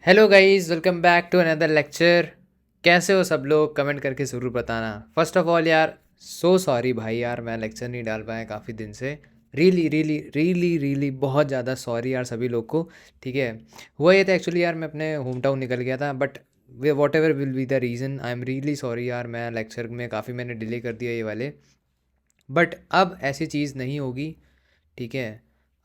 Hello guys, welcome back to another lecture. कैसे हो सब लोग? कमेंट करके ज़रूर बताना। फर्स्ट ऑफ ऑल यार, सो सॉरी भाई यार, मैं लेक्चर नहीं डाल पाया काफ़ी दिन से। रियली रियली रियली रियली बहुत ज़्यादा सॉरी यार सभी लोग को। ठीक है, हुआ ये था एक्चुअली यार, मैं अपने होम टाउन निकल गया था, but way what ever will be the reason, I am really sorry यार। मैं लेक्चर में काफ़ी मैंने डिले कर दिया ये वाले, बट अब ऐसी चीज़ नहीं होगी। ठीक है,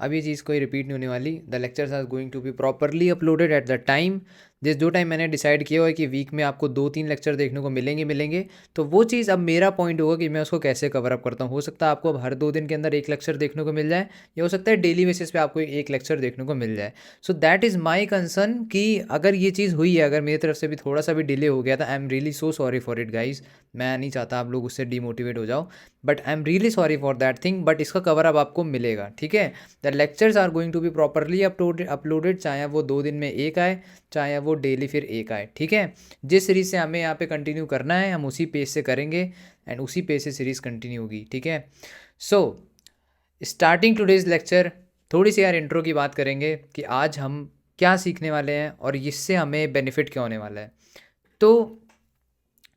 अब ये चीज़ कोई रिपीट नहीं होने वाली। The lectures are going to be properly uploaded at the time. जिस जो टाइम मैंने डिसाइड किया हुआ है कि वीक में आपको 2-3 लेक्चर देखने को मिलेंगे, तो वो चीज़ अब मेरा पॉइंट होगा कि मैं उसको कैसे कवर अप करता हूँ। हो सकता है आपको अब हर 2 दिन के अंदर एक लेक्चर देखने को मिल जाए, या हो सकता है डेली बेसिस पे आपको एक लेक्चर देखने को मिल जाए। So that is my concern कि अगर ये चीज़ हुई है, अगर मेरी तरफ से भी थोड़ा सा भी डिले हो गया था, I am really so sorry for it guys. मैं नहीं चाहता आप लोग उससे डीमोटिवेट हो जाओ, but I am really sorry for that thing. But इसका कवर अब आपको मिलेगा। ठीक है, the lectures are going to be properly uploaded, चाहे वो 2 दिन में एक आए, चाहे वो डेली फिर एक आए। ठीक है, जिस सीरीज़ से हमें यहाँ पे कंटिन्यू करना है हम उसी पेज से करेंगे, एंड उसी पेज से सीरीज़ कंटिन्यू होगी। ठीक है, सो स्टार्टिंग टुडेज लेक्चर, थोड़ी सी यार इंट्रो की बात करेंगे कि आज हम क्या सीखने वाले हैं और इससे हमें बेनिफिट क्या होने वाला है। तो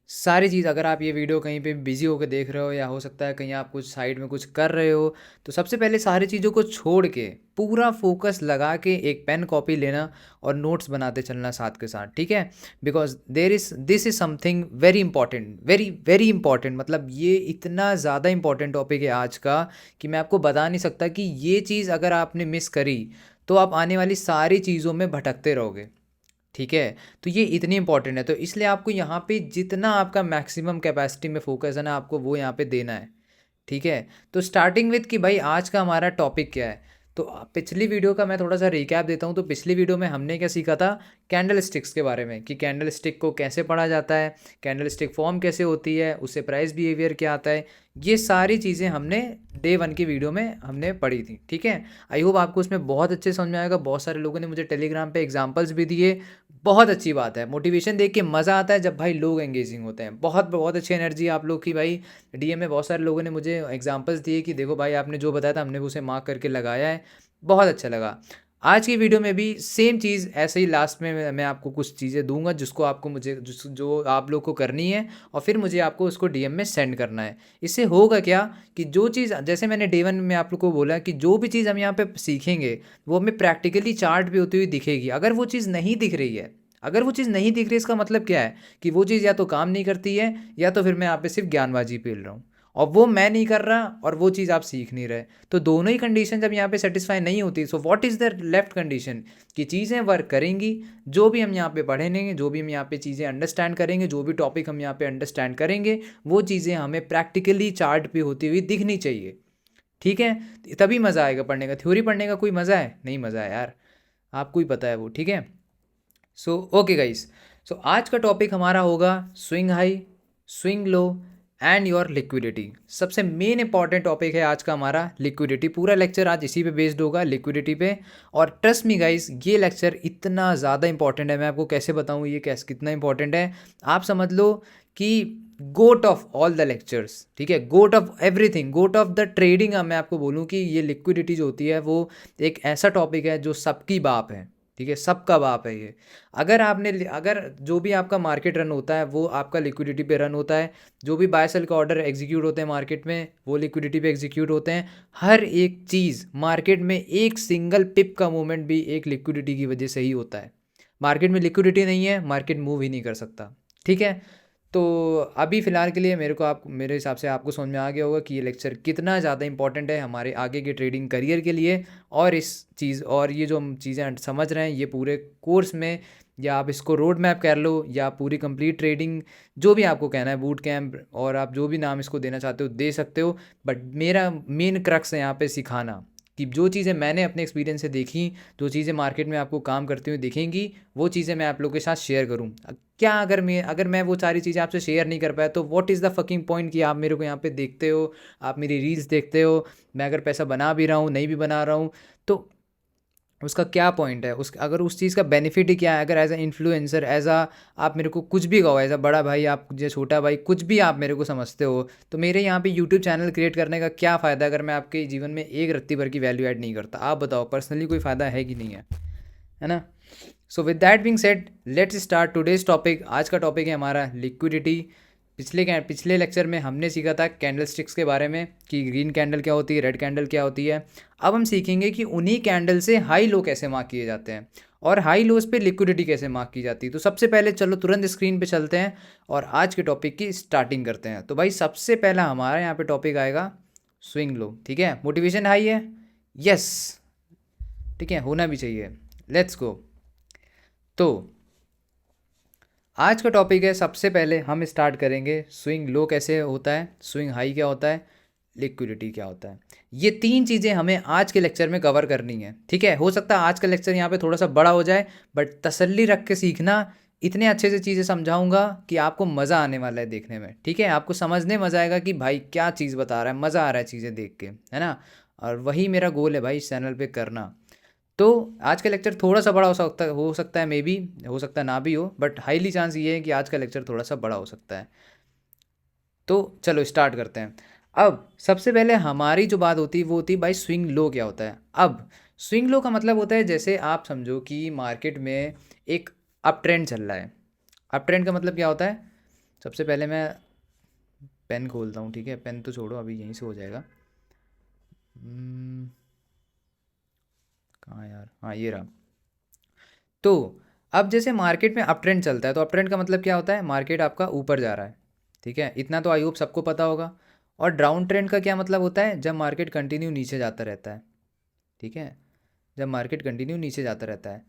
सारी चीज़, अगर आप ये वीडियो कहीं पे बिज़ी होकर देख रहे हो, या हो सकता है कहीं आप कुछ साइड में कुछ कर रहे हो, तो सबसे पहले सारी चीज़ों को छोड़ के पूरा फोकस लगा के एक पेन कॉपी लेना और नोट्स बनाते चलना साथ के साथ। ठीक है, because this is something very important, very very important. मतलब ये इतना ज़्यादा इंपॉर्टेंट टॉपिक है आज का कि मैं आपको बता नहीं सकता कि ये चीज़ अगर आपने मिस करी तो आप आने वाली सारी चीज़ों में भटकते रहोगे। ठीक है, तो ये इतनी इंपॉर्टेंट है, तो इसलिए आपको यहाँ पे जितना आपका मैक्सिमम कैपेसिटी में फोकस है ना, आपको वो यहाँ पे देना है। ठीक है, तो स्टार्टिंग विथ कि भाई आज का हमारा टॉपिक क्या है। तो पिछली वीडियो का मैं थोड़ा सा रिकैप देता हूँ। तो पिछली वीडियो में हमने क्या सीखा था, कैंडल स्टिक्स के बारे में, कि कैंडल स्टिक को कैसे पढ़ा जाता है, कैंडल स्टिक फॉर्म कैसे होती है, उससे प्राइस बिहेवियर क्या आता है। ये सारी चीज़ें हमने डे 1 की वीडियो में हमने पढ़ी थी। ठीक है, आई होप आपको उसमें बहुत अच्छे समझ में आएगा। बहुत सारे लोगों ने मुझे टेलीग्राम पे एग्जांपल्स भी दिए। बहुत अच्छी बात है, मोटिवेशन देख के मज़ा आता है जब भाई लोग एंगेजिंग होते हैं। बहुत बहुत अच्छी एनर्जी आप लोग की भाई। डीएम में बहुत सारे लोगों ने मुझे एग्जांपल्स दिए कि देखो भाई आपने जो बताया था हमने उसे मार्क करके लगाया है, बहुत अच्छा लगा। आज की वीडियो में भी सेम चीज़ ऐसे ही लास्ट में मैं आपको कुछ चीज़ें दूंगा जिसको आपको मुझे जो आप लोग को करनी है, और फिर मुझे आपको उसको डीएम में सेंड करना है। इससे होगा क्या कि जो चीज़, जैसे मैंने डे 1 में आप लोग को बोला कि जो भी चीज़ हम यहाँ पे सीखेंगे वो हमें प्रैक्टिकली चार्ट पे होती हुई दिखेगी। अगर वो चीज़ नहीं दिख रही है, अगर वो चीज़ नहीं दिख रही, इसका मतलब क्या है कि वो चीज़ या तो काम नहीं करती है, या तो फिर मैं यहाँ पे सिर्फ ज्ञानबाजी पेल रहा हूँ, और वो मैं नहीं कर रहा और वो चीज़ आप सीख नहीं रहे। तो दोनों ही कंडीशन जब यहाँ पे सेटिस्फाई नहीं होती, so what is the left condition, कि चीज़ें वर्क करेंगी। जो भी हम यहाँ पे पढ़ेंगे, जो भी हम यहाँ पे चीज़ें अंडरस्टैंड करेंगे, जो भी टॉपिक हम यहाँ पे अंडरस्टैंड करेंगे, वो चीज़ें हमें प्रैक्टिकली चार्ट पे होती हुई दिखनी चाहिए। ठीक है, तभी मज़ा आएगा पढ़ने का। थ्योरी पढ़ने का कोई मज़ा है? नहीं मज़ा है यार, आपको ही पता है वो। ठीक है, सो ओके गाइस, सो आज का टॉपिक हमारा होगा swing high, swing low and your liquidity. सबसे मेन इंपॉर्टेंट टॉपिक है आज का हमारा लिक्विडिटी। पूरा लेक्चर आज इसी पे बेस्ड होगा, लिक्विडिटी पे। और ट्रस्ट मी गाइस, ये लेक्चर इतना ज़्यादा इंपॉर्टेंट है, मैं आपको कैसे बताऊँ ये कैसे कितना इंपॉर्टेंट है। आप समझ लो कि goat of all the lectures, ठीक है, goat of everything, goat of the trading. मैं आपको बोलूँ कि ये लिक्विडिटी जो होती है वो एक ऐसा टॉपिक है जो सबकी बाप है। ठीक है, सबका बाप है ये। अगर जो भी आपका मार्केट रन होता है वो आपका लिक्विडिटी पे रन होता है। जो भी बाय सेल का ऑर्डर एग्जीक्यूट होते हैं मार्केट में, वो लिक्विडिटी पे एग्जीक्यूट होते हैं। हर एक चीज़ मार्केट में, एक सिंगल पिप का मूवमेंट भी एक लिक्विडिटी की वजह से ही होता है। मार्केट में लिक्विडिटी नहीं है, मार्केट मूव ही नहीं कर सकता। ठीक है, तो अभी फ़िलहाल के लिए मेरे हिसाब से आपको समझ में आ गया होगा कि ये लेक्चर कितना ज़्यादा इंपॉर्टेंट है हमारे आगे के ट्रेडिंग करियर के लिए। और इस चीज़, और ये जो हम चीज़ें समझ रहे हैं ये पूरे कोर्स में, या आप इसको रोड मैप कर लो, या पूरी कंप्लीट ट्रेडिंग, जो भी आपको कहना है, बूट कैंप, और आप जो भी नाम इसको देना चाहते हो दे सकते हो। बट मेरा मेन क्रक्स है यहाँ पे सिखाना, कि जो चीज़ें मैंने अपने एक्सपीरियंस से देखी, जो चीज़ें मार्केट में आपको काम करती हुई दिखेंगी, वो चीज़ें मैं आप लोगों के साथ शेयर करूँ। क्या अगर मैं वो सारी चीज़ें आपसे शेयर नहीं कर पाया, तो what is the fucking point कि आप मेरे को यहाँ पे देखते हो, आप मेरी रील्स देखते हो। मैं अगर पैसा बना भी रहा हूँ, नहीं भी बना रहा हूँ, तो उसका क्या पॉइंट है? अगर उस चीज़ का बेनिफिट ही क्या है? अगर एज अ इन्फ्लुएंसर, आप मेरे को कुछ भी कहो, एज अ बड़ा भाई, आप जो छोटा भाई, कुछ भी आप मेरे को समझते हो, तो मेरे यहाँ पे यूट्यूब चैनल क्रिएट करने का क्या फ़ायदा अगर मैं आपके जीवन में एक रत्ती भर की वैल्यू ऐड नहीं करता? आप बताओ, पर्सनली कोई फ़ायदा है कि नहीं है? है ना? So with that being said, let's start today's topic. आज का टॉपिक है हमारा लिक्विडिटी। पिछले लेक्चर में हमने सीखा था कैंडल स्टिक्स के बारे में कि ग्रीन कैंडल क्या होती है, रेड कैंडल क्या होती है। अब हम सीखेंगे कि उन्हीं कैंडल से हाई लो कैसे मार्क किए जाते हैं और हाई लोज पे लिक्विडिटी कैसे मार्क की जाती है। तो सबसे पहले चलो तुरंत स्क्रीन पे चलते हैं और आज के टॉपिक की स्टार्टिंग करते हैं। तो भाई सबसे पहला हमारा यहाँ पे टॉपिक आएगा स्विंग लो। ठीक है, मोटिवेशन हाई है, यस, ठीक है, होना भी चाहिए। Let's go. तो आज का टॉपिक है, सबसे पहले हम स्टार्ट करेंगे स्विंग लो कैसे होता है, स्विंग हाई क्या होता है, लिक्विडिटी क्या होता है। ये तीन चीज़ें हमें आज के लेक्चर में कवर करनी है। ठीक है, हो सकता है आज का लेक्चर यहाँ पे थोड़ा सा बड़ा हो जाए, बट तसल्ली रख के सीखना। इतने अच्छे से चीज़ें समझाऊंगा कि आपको मज़ा आने वाला है देखने में। ठीक है, आपको समझने मज़ा आएगा कि भाई क्या चीज़ बता रहा है, मज़ा आ रहा है चीज़ें देख के, है ना। और वही मेरा गोल है भाई इस चैनल पे करना। तो आज का लेक्चर थोड़ा सा बड़ा हो सकता है मे बी, हो सकता है ना भी हो, बट हाईली चांस ये है कि आज का लेक्चर थोड़ा सा बड़ा हो सकता है। तो चलो स्टार्ट करते हैं। अब सबसे पहले हमारी जो बात होती है वो होती है भाई स्विंग लो क्या होता है। अब स्विंग लो का मतलब होता है, जैसे आप समझो कि मार्केट में एक अप ट्रेंड चल रहा है। अप ट्रेंड का मतलब क्या होता है, सबसे पहले मैं पेन खोलता हूँ। ठीक है, पेन तो छोड़ो, अभी यहीं से हो जाएगा। कहाँ यार, हाँ ये रहा। तो अब जैसे मार्केट में अप ट्रेंड चलता है, तो अप ट्रेंड का मतलब क्या होता है, मार्केट आपका ऊपर जा रहा है। ठीक है, इतना तो आई होप सबको पता होगा। और डाउन ट्रेंड का क्या मतलब होता है, जब मार्केट कंटिन्यू नीचे जाता रहता है। ठीक है, जब मार्केट कंटिन्यू नीचे जाता रहता है।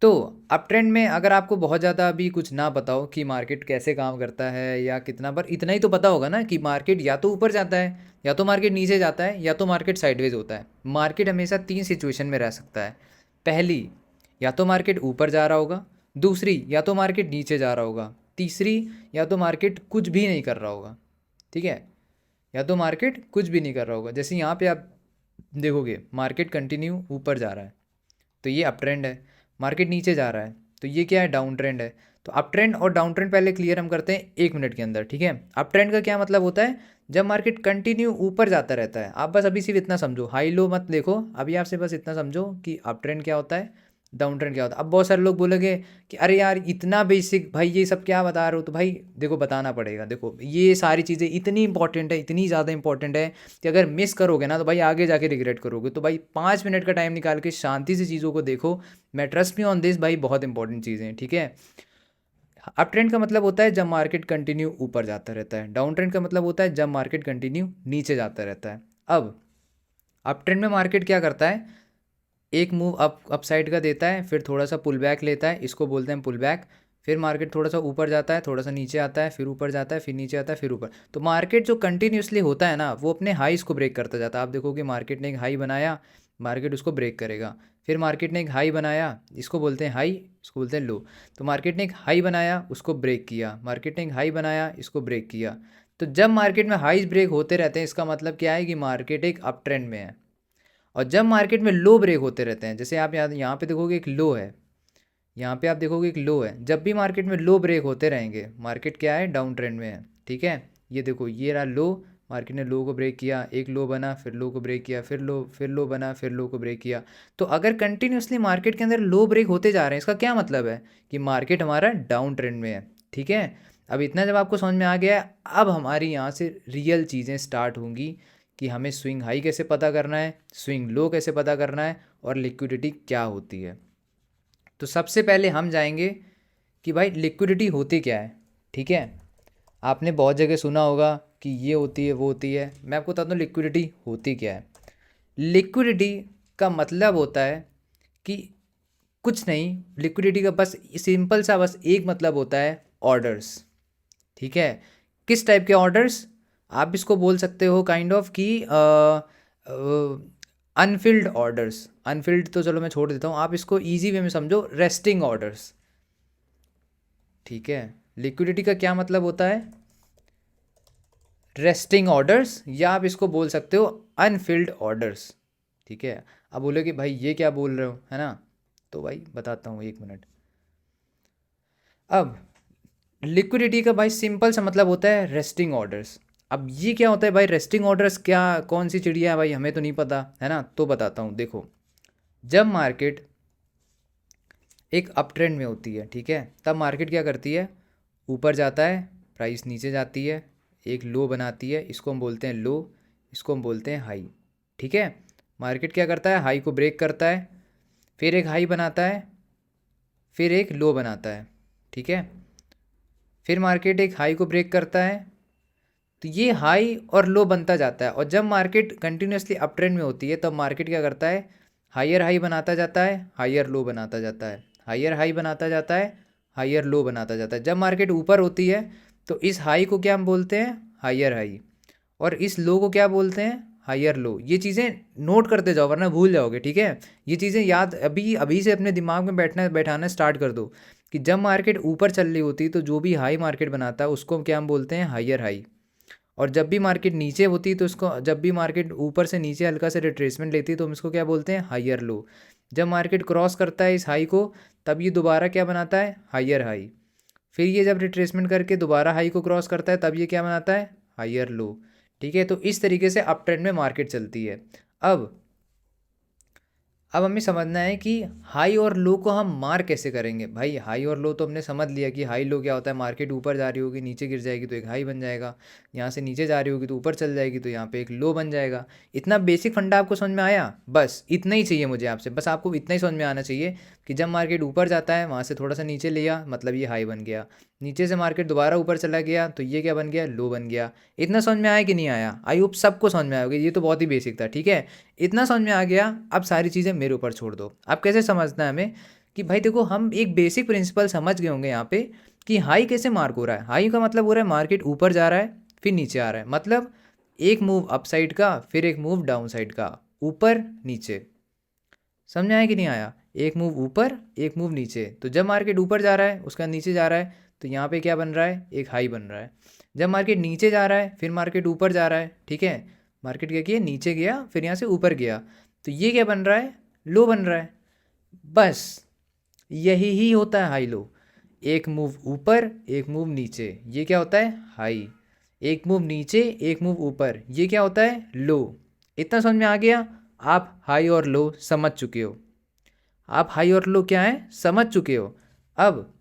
तो अप ट्रेंड में अगर आपको बहुत ज़्यादा अभी कुछ ना पता हो कि मार्केट कैसे काम करता है या कितना, पर इतना ही तो पता होगा ना कि मार्केट या तो ऊपर जाता है, या तो मार्केट नीचे जाता है, या तो मार्केट साइडवेज होता है। मार्केट हमेशा तीन सिचुएशन में रह सकता है। पहली, या तो मार्केट ऊपर जा रहा होगा। दूसरी, या तो मार्केट नीचे जा रहा होगा। तीसरी, या तो मार्केट कुछ भी नहीं कर रहा होगा। ठीक है, या तो मार्केट कुछ भी नहीं कर रहा होगा। जैसे यहाँ पे आप देखोगे मार्केट कंटिन्यू ऊपर जा रहा है, तो ये अप ट्रेंड है। मार्केट नीचे जा रहा है, तो ये क्या है, डाउन ट्रेंड है। तो अप ट्रेंड और डाउन ट्रेंड पहले क्लियर हम करते हैं 1 मिनट के अंदर। ठीक है, अप ट्रेंड का क्या मतलब होता है, जब मार्केट कंटिन्यू ऊपर जाता रहता है। आप बस अभी सिर्फ इतना समझो, हाई लो मत देखो, अभी आपसे बस इतना समझो कि अप ट्रेंड क्या होता है, डाउन ट्रेंड क्या होता है। अब बहुत सारे लोग बोलेंगे कि अरे यार इतना बेसिक भाई ये सब क्या बता रहे हो। तो भाई देखो बताना पड़ेगा। देखो ये सारी चीज़ें इतनी इंपॉर्टेंट है, इतनी ज़्यादा इंपॉर्टेंट है कि अगर मिस करोगे ना तो भाई आगे जाके रिग्रेट करोगे। तो भाई 5 मिनट का टाइम निकाल के शांति से चीज़ों को देखो। मैं ट्रस्ट मी ऑन दिस भाई, बहुत इंपॉर्टेंट चीज़ें हैं। ठीक है, अप ट्रेंड का मतलब होता है जब मार्केट कंटिन्यू ऊपर जाता रहता है। डाउन ट्रेंड का मतलब होता है जब मार्केट कंटिन्यू नीचे जाता रहता है। अब अप ट्रेंड में मार्केट क्या करता है, एक मूव अप साइड का देता है, फिर थोड़ा सा पुल बैक लेता है, इसको बोलते हैं पुल बैक। फिर मार्केट थोड़ा सा ऊपर जाता है, थोड़ा सा नीचे आता है, फिर ऊपर जाता है, फिर नीचे आता है, फिर ऊपर। तो मार्केट जो कंटिन्यूसली होता है ना, वो अपने हाईस को ब्रेक करता जाता है। आप देखोगे मार्केट ने एक हाई बनाया, मार्केट उसको ब्रेक करेगा। फिर मार्केट ने एक हाई बनाया, इसको बोलते हैं हाई, इसको बोलते हैं लो। तो मार्केट ने एक हाई बनाया, उसको ब्रेक किया, मार्केट ने एक हाई बनाया, इसको ब्रेक किया। तो जब मार्केट में हाईज ब्रेक होते रहते हैं, इसका मतलब क्या है कि मार्केट एक अप ट्रेंड में है। और जब मार्केट में लो ब्रेक होते रहते हैं, जैसे आप यहाँ पे देखोगे एक लो है, यहाँ पे आप देखोगे एक लो है, जब भी मार्केट में लो ब्रेक होते रहेंगे, मार्केट क्या है, डाउन ट्रेंड में है। ठीक है, ये देखो ये रहा लो, मार्केट ने लो को ब्रेक किया, एक लो बना, फिर लो को ब्रेक किया, फिर लो बना, फिर लो को ब्रेक किया। तो अगर कंटिन्यूसली मार्केट के अंदर लो ब्रेक होते जा रहे हैं, इसका क्या मतलब है कि मार्केट हमारा डाउन ट्रेंड में है। ठीक है, अब इतना जब आपको समझ में आ गया है, अब हमारी यहाँ से रियल चीज़ें स्टार्ट होंगी कि हमें स्विंग हाई कैसे पता करना है, स्विंग लो कैसे पता करना है, और लिक्विडिटी क्या होती है। तो सबसे पहले हम जाएंगे कि भाई लिक्विडिटी होती क्या है। ठीक है, आपने बहुत जगह सुना होगा कि ये होती है वो होती है। मैं आपको बताता हूँ लिक्विडिटी होती क्या है। लिक्विडिटी का मतलब होता है कि कुछ नहीं, लिक्विडिटी का बस सिंपल सा बस एक मतलब होता है, ऑर्डर्स। ठीक है, किस टाइप के ऑर्डर्स, आप इसको बोल सकते हो काइंड ऑफ कि अनफिल्ड ऑर्डर्स। अनफिल्ड तो चलो मैं छोड़ देता हूँ, आप इसको इजी वे में समझो, रेस्टिंग ऑर्डर्स। ठीक है, लिक्विडिटी का क्या मतलब होता है, रेस्टिंग ऑर्डर्स, या आप इसको बोल सकते हो अनफिल्ड ऑर्डर्स। ठीक है, अब बोले कि भाई ये क्या बोल रहे हो, है ना। तो भाई बताता हूँ, 1 मिनट। अब लिक्विडिटी का भाई सिंपल सा मतलब होता है रेस्टिंग ऑर्डर्स। अब ये क्या होता है भाई, रेस्टिंग ऑर्डर्स क्या, कौन सी चिड़िया है भाई, हमें तो नहीं पता, है ना। तो बताता हूँ, देखो जब मार्केट एक अप ट्रेंड में होती है, ठीक है, तब मार्केट क्या करती है, ऊपर जाता है, प्राइस नीचे जाती है, एक लो बनाती है, इसको हम बोलते हैं लो, इसको हम बोलते हैं हाई, ठीक है। मार्केट क्या करता है, हाई को ब्रेक करता है, फिर एक हाई बनाता है, फिर एक लो बनाता है, ठीक है। फिर मार्केट एक हाई को ब्रेक करता है, तो ये हाई और लो बनता जाता है। और जब मार्केट कंटिन्यूसली अप ट्रेंड में होती है तब मार्केट क्या करता है, हायर हाई बनाता जाता है, हायर लो बनाता जाता है, हायर हाई बनाता जाता है, हायर लो बनाता जाता है। जब मार्केट ऊपर होती है तो इस हाई को क्या हम बोलते हैं, हायर हाई, और इस लो को क्या बोलते हैं, हायर लो। ये चीज़ें नोट करते जाओ वरना भूल जाओगे, ठीक है। ये चीज़ें याद अभी अभी से अपने दिमाग में बैठाना स्टार्ट कर दो कि जब मार्केट ऊपर चल रही होती है तो जो भी हाई मार्केट बनाता है उसको क्या हम बोलते हैं, हायर हाई। और जब भी मार्केट नीचे होती है तो इसको, जब भी मार्केट ऊपर से नीचे हल्का से रिट्रेसमेंट लेती है तो हम इसको क्या बोलते हैं, हायर लो। जब मार्केट क्रॉस करता है इस हाई को तब ये दोबारा क्या बनाता है, हायर हाई। फिर ये जब रिट्रेसमेंट करके दोबारा हाई को क्रॉस करता है तब ये क्या बनाता है, हायर लो, ठीक है। तो इस तरीके से अप ट्रेंड में मार्केट चलती है। अब अब हमें समझना है कि हाई और लो को हम मार कैसे करेंगे। भाई हाई और लो तो हमने समझ लिया कि हाई लो क्या होता है, मार्केट ऊपर जा रही होगी नीचे गिर जाएगी तो एक हाई बन जाएगा, यहाँ से नीचे जा रही होगी तो ऊपर चल जाएगी तो यहाँ पे एक लो बन जाएगा। इतना बेसिक फंडा आपको समझ में आया, बस इतना ही चाहिए मुझे आपसे, बस आपको इतना ही समझ में आना चाहिए कि जब मार्केट ऊपर जाता है वहाँ से थोड़ा सा नीचे लिया मतलब ये हाई बन गया, नीचे से मार्केट दोबारा ऊपर चला गया तो ये क्या बन गया, लो बन गया। इतना समझ में आया कि नहीं आया, आई होप सबको समझ में आएगा, ये तो बहुत ही बेसिक था, ठीक है। इतना समझ में आ गया, अब सारी चीज़ें मेरे ऊपर छोड़ दो। अब कैसे समझना है हमें कि भाई देखो हम एक बेसिक प्रिंसिपल समझ गए होंगे यहाँ पे कि हाई कैसे मार्क हो रहा है। हाई का मतलब हो रहा है मार्केट ऊपर जा रहा है फिर नीचे आ रहा है, मतलब एक मूव अप साइड का फिर एक मूव डाउन साइड का, ऊपर नीचे। समझ में आया कि नहीं आया, एक मूव ऊपर एक मूव नीचे। तो जब मार्केट ऊपर जा रहा है उसका नीचे जा रहा है तो यहाँ पे क्या बन रहा है, एक हाई बन रहा है। जब मार्केट नीचे जा रहा है फिर मार्केट ऊपर जा रहा है, ठीक है, मार्केट क्या किया, नीचे गया फिर यहाँ से ऊपर गया तो ये क्या बन रहा है, लो बन रहा है। बस यही ही होता है हाई लो, एक मूव ऊपर एक मूव नीचे, ये क्या होता है हाई। एक मूव नीचे एक मूव ऊपर, ये क्या होता है लो। इतना समझ में आ गया, आप हाई और लो समझ चुके हो, आप हाई और लो क्या है समझ चुके हो। अब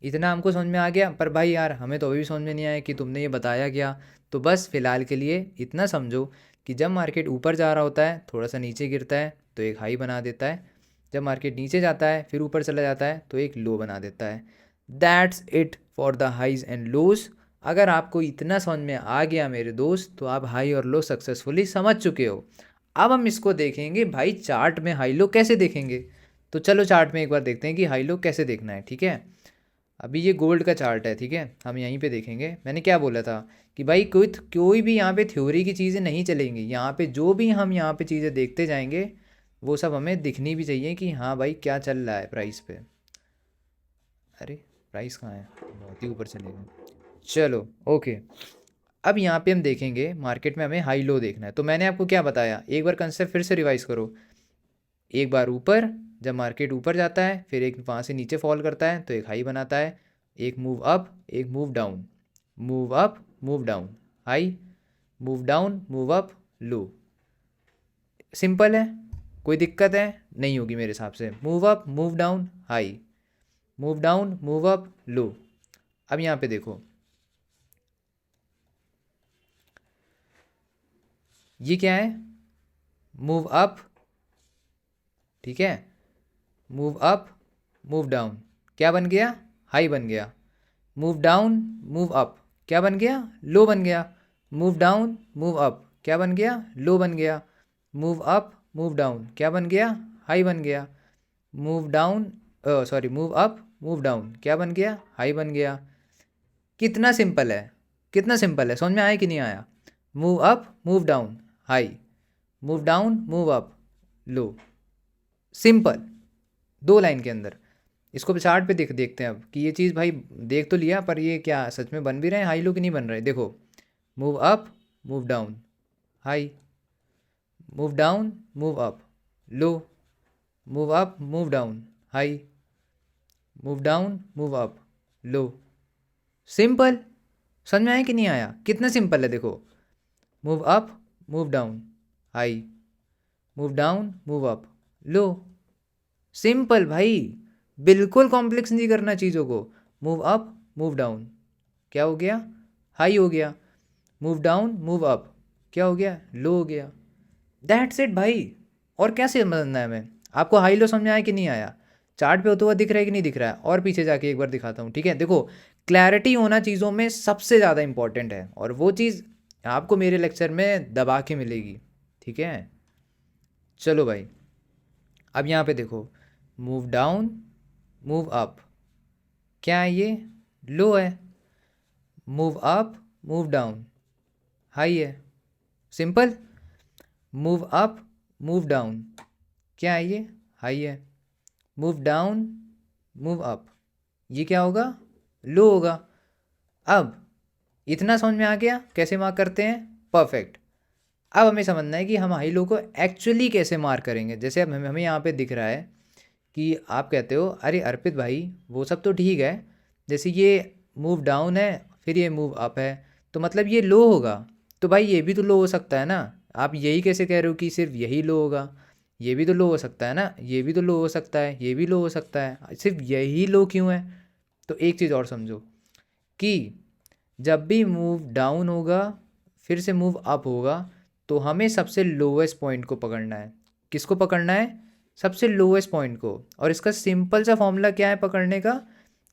इतना हमको समझ में आ गया, पर भाई यार हमें तो अभी भी समझ में नहीं आया कि तुमने ये बताया क्या। तो बस फिलहाल के लिए इतना समझो कि जब मार्केट ऊपर जा रहा होता है थोड़ा सा नीचे गिरता है तो एक हाई बना देता है, जब मार्केट नीचे जाता है फिर ऊपर चला जाता है तो एक लो बना देता है। That's it for the highs and lows. अगर आपको इतना समझ में आ गया मेरे दोस्त तो आप हाई और लो सक्सेसफुली समझ चुके हो। अब हम इसको देखेंगे भाई चार्ट में हाई लो कैसे देखेंगे। तो चलो चार्ट में एक बार देखते हैं कि हाई लो कैसे देखना है, ठीक है। अभी ये गोल्ड का चार्ट है, ठीक है, हम यहीं पे देखेंगे। मैंने क्या बोला था कि भाई कोई भी यहाँ पे थ्योरी की चीज़ें नहीं चलेंगी, यहाँ पे जो भी हम यहाँ पे चीज़ें देखते जाएंगे वो सब हमें दिखनी भी चाहिए कि हाँ भाई क्या चल रहा है प्राइस पे। अरे प्राइस कहाँ है, बहुत ही ऊपर चले गए। चलो ओके, अब यहाँ पे हम देखेंगे मार्केट में हमें हाई लो देखना है। तो मैंने आपको क्या बताया, एक बार कंसेप्ट फिर से रिवाइज करो। एक बार ऊपर, जब मार्केट ऊपर जाता है फिर एक वहाँ से नीचे फॉल करता है तो एक हाई बनाता है, एक मूव अप एक move down, move up move down high, move down move up low. Simple है, कोई दिक्कत है नहीं होगी मेरे हिसाब से। Move up move down high, move down move up low. अब यहाँ पे देखो ये क्या है, मूव अप, ठीक है, मूव अप मूव डाउन क्या बन गया, हाई बन गया। मूव डाउन मूव अप क्या बन गया, लो बन गया। मूव डाउन मूव अप क्या बन गया, लो बन गया। मूव अप मूव डाउन क्या बन गया, हाई बन गया। Move down sorry move up move down क्या बन गया, हाई बन गया। कितना सिंपल है, कितना सिंपल है, समझ में आया कि नहीं आया। Move up move down high, move down move up low, simple, दो लाइन के अंदर। इसको चार्ट पे देखते हैं अब कि ये चीज़ भाई देख तो लिया पर ये क्या सच में बन भी रहे हैं हाई लो कि नहीं बन रहे। देखो move up move down high, move down move up low, move up move down high, move down move up low. Simple, समझ में आया कि नहीं आया, कितना सिंपल है देखो। Move up move down high, move down move up low, simple भाई। बिल्कुल कॉम्प्लेक्स नहीं करना चीज़ों को। मूव अप, मूव डाउन, क्या हो गया? हाई हो गया। मूव डाउन, मूव अप, क्या हो गया? लो हो गया। दैट्स इट भाई। और क्या समझना है हमें? आपको हाई लो समझ में आया कि नहीं आया? चार्ट पे होता हुआ दिख रहा है कि नहीं दिख रहा है? और पीछे जाके एक बार दिखाता हूँ, ठीक है? देखो, क्लैरिटी होना चीज़ों में सबसे ज़्यादा इंपॉर्टेंट है, और वो चीज़ आपको मेरे लेक्चर में दबा के मिलेगी, ठीक है? चलो भाई, अब यहाँ पे देखो, मूव डाउन, मूव अप, क्या है ये? लो है। Move up, move down, high है। Simple. Move up, move down, क्या है ये? हाई है। मूव डाउन, मूव अप, ये क्या होगा? लो होगा। अब इतना समझ में आ गया कैसे मार्क करते हैं? परफेक्ट। अब हमें समझना है कि हम हाई लो को एक्चुअली कैसे मार्क करेंगे। जैसे अब हमें यहाँ पे दिख रहा है कि आप कहते हो अरे अर्पित भाई वो सब तो ठीक है, जैसे ये मूव डाउन है फिर ये मूव अप है, तो मतलब ये लो होगा। तो भाई ये भी तो लो हो सकता है ना। आप यही कैसे कह रहे हो कि सिर्फ यही लो होगा? ये भी तो लो हो सकता है ना, ये भी तो लो हो सकता है, ये भी लो हो सकता है, सिर्फ यही लो क्यों है? तो एक चीज़ और समझो कि जब भी मूव डाउन होगा फिर से मूव अप होगा, तो हमें सबसे लोवेस्ट पॉइंट को पकड़ना है। किसको पकड़ना है? सबसे लोवेस्ट पॉइंट को। और इसका सिंपल सा फॉर्मूला क्या है पकड़ने का?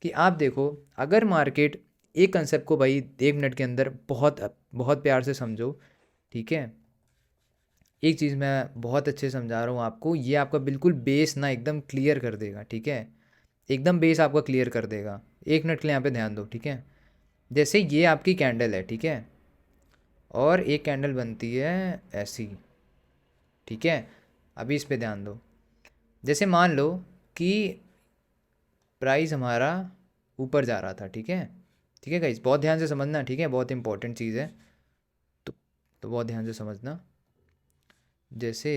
कि आप देखो, अगर मार्केट, एक कंसेप्ट को भाई 1 मिनट के अंदर बहुत बहुत प्यार से समझो, ठीक है? एक चीज़ मैं बहुत अच्छे से समझा रहा हूँ आपको, ये आपका बिल्कुल बेस ना एकदम क्लियर कर देगा, ठीक है? एकदम बेस आपका क्लियर कर देगा। 1 मिनट के लिए यहाँ पे ध्यान दो, ठीक है? जैसे ये आपकी कैंडल है, ठीक है? और एक कैंडल बनती है ऐसी, ठीक है? अभी इस पे ध्यान दो। जैसे मान लो कि प्राइस हमारा ऊपर जा रहा था, ठीक है? ठीक है गाइस, बहुत ध्यान से समझना, ठीक है? बहुत इंपॉर्टेंट चीज़ है। तो तो बहुत ध्यान से समझना। जैसे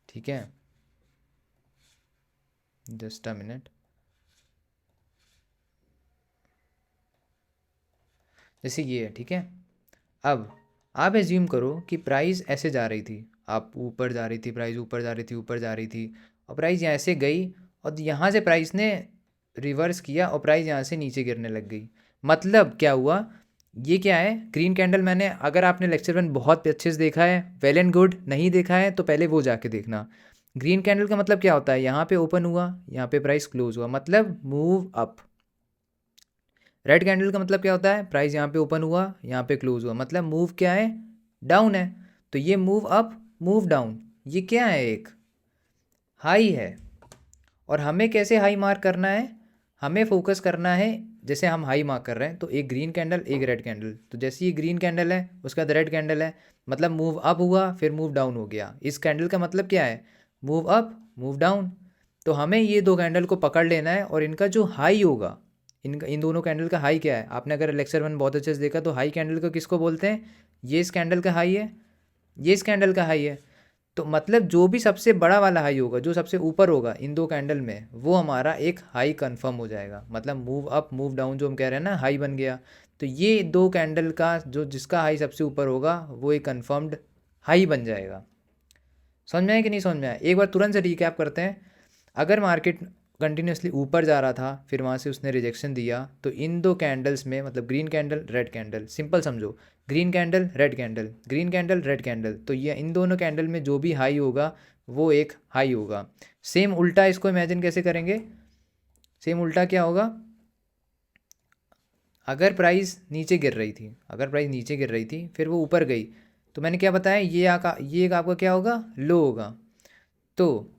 ठीक है, जस्ट अ मिनट। जैसे ये है, ठीक है? अब आप एज्यूम करो कि प्राइस ऐसे जा रही थी, आप ऊपर जा रही थी, प्राइस ऊपर जा रही थी, ऊपर जा रही थी, और प्राइस यहाँ से गई, और यहाँ से प्राइस ने रिवर्स किया और प्राइस यहाँ से नीचे गिरने लग गई। मतलब क्या हुआ? ये क्या है? Green candle. मैंने, अगर आपने लेक्चर वन बहुत अच्छे से देखा है, वेल एंड गुड, नहीं देखा है तो पहले वो जाके देखना। ग्रीन कैंडल का मतलब क्या होता है? यहाँ पे ओपन हुआ, यहाँ पे प्राइस क्लोज हुआ, मतलब मूव अप। रेड कैंडल का मतलब क्या होता है? प्राइस यहाँ पे ओपन हुआ, यहाँ पे क्लोज हुआ, मतलब मूव क्या है? डाउन है। तो ये मूव अप, मूव डाउन, ये क्या है? एक हाई है। और हमें कैसे हाई मार्क करना है? हमें फोकस करना है, जैसे हम हाई मार्क कर रहे हैं तो एक ग्रीन कैंडल, एक रेड कैंडल, तो जैसे ये ग्रीन कैंडल है उसका बाद रेड कैंडल है, मतलब मूव अप हुआ फिर मूव डाउन हो गया। इस कैंडल का मतलब क्या है? Move up, move down. तो हमें ये दो कैंडल को पकड़ लेना है, और इनका जो हाई होगा, इन दोनों कैंडल का हाई क्या है? आपने अगर लेक्चर वन बहुत अच्छे से देखा तो हाई कैंडल को किसको बोलते हैं? ये इस कैंडल का हाई है, ये इस कैंडल का हाई है। तो मतलब जो भी सबसे बड़ा वाला हाई होगा, जो सबसे ऊपर होगा इन दो कैंडल में, वो हमारा एक हाई कंफर्म हो जाएगा। मतलब मूव अप, मूव डाउन जो हम कह रहे हैं ना, हाई बन गया। तो ये दो कैंडल का जो जिसका हाई सबसे ऊपर होगा वो एक कंफर्म्ड हाई बन जाएगा। समझ में आया कि नहीं समझ में आया? एक बार तुरंत से रिकैप करते हैं। अगर मार्केट कंटिन्यूसली ऊपर जा रहा था फिर वहाँ से उसने रिजेक्शन दिया, तो इन दो कैंडल्स में, मतलब green candle, red candle, simple समझो, green candle, red candle, green candle, red candle, तो ये इन दोनों कैंडल में जो भी हाई होगा वो एक हाई होगा। सेम उल्टा इसको इमेजिन कैसे करेंगे? सेम उल्टा क्या होगा? अगर प्राइस नीचे गिर रही थी, अगर प्राइस नीचे गिर रही थी फिर वो ऊपर गई, तो मैंने क्या बताया? ये एक आपका क्या होगा? लो होगा। तो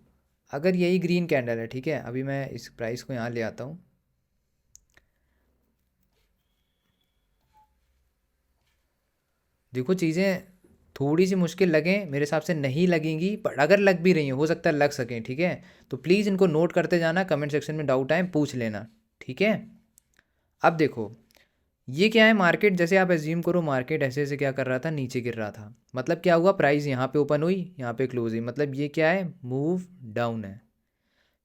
अगर यही ग्रीन कैंडल है, ठीक है, अभी मैं इस प्राइस को यहाँ ले आता हूँ। देखो, चीज़ें थोड़ी सी मुश्किल लगें, मेरे हिसाब से नहीं लगेंगी, पर अगर लग भी रही हैं हो सकता है लग सकें, ठीक है? तो प्लीज़ इनको नोट करते जाना, कमेंट सेक्शन में डाउट आए पूछ लेना, ठीक है? अब देखो, ये क्या है? मार्केट, जैसे आप एज्यूम करो मार्केट ऐसे ऐसे क्या कर रहा था, नीचे गिर रहा था, मतलब क्या हुआ? प्राइस यहाँ पे ओपन हुई, यहाँ पे क्लोज हुई, मतलब ये क्या है? मूव डाउन है।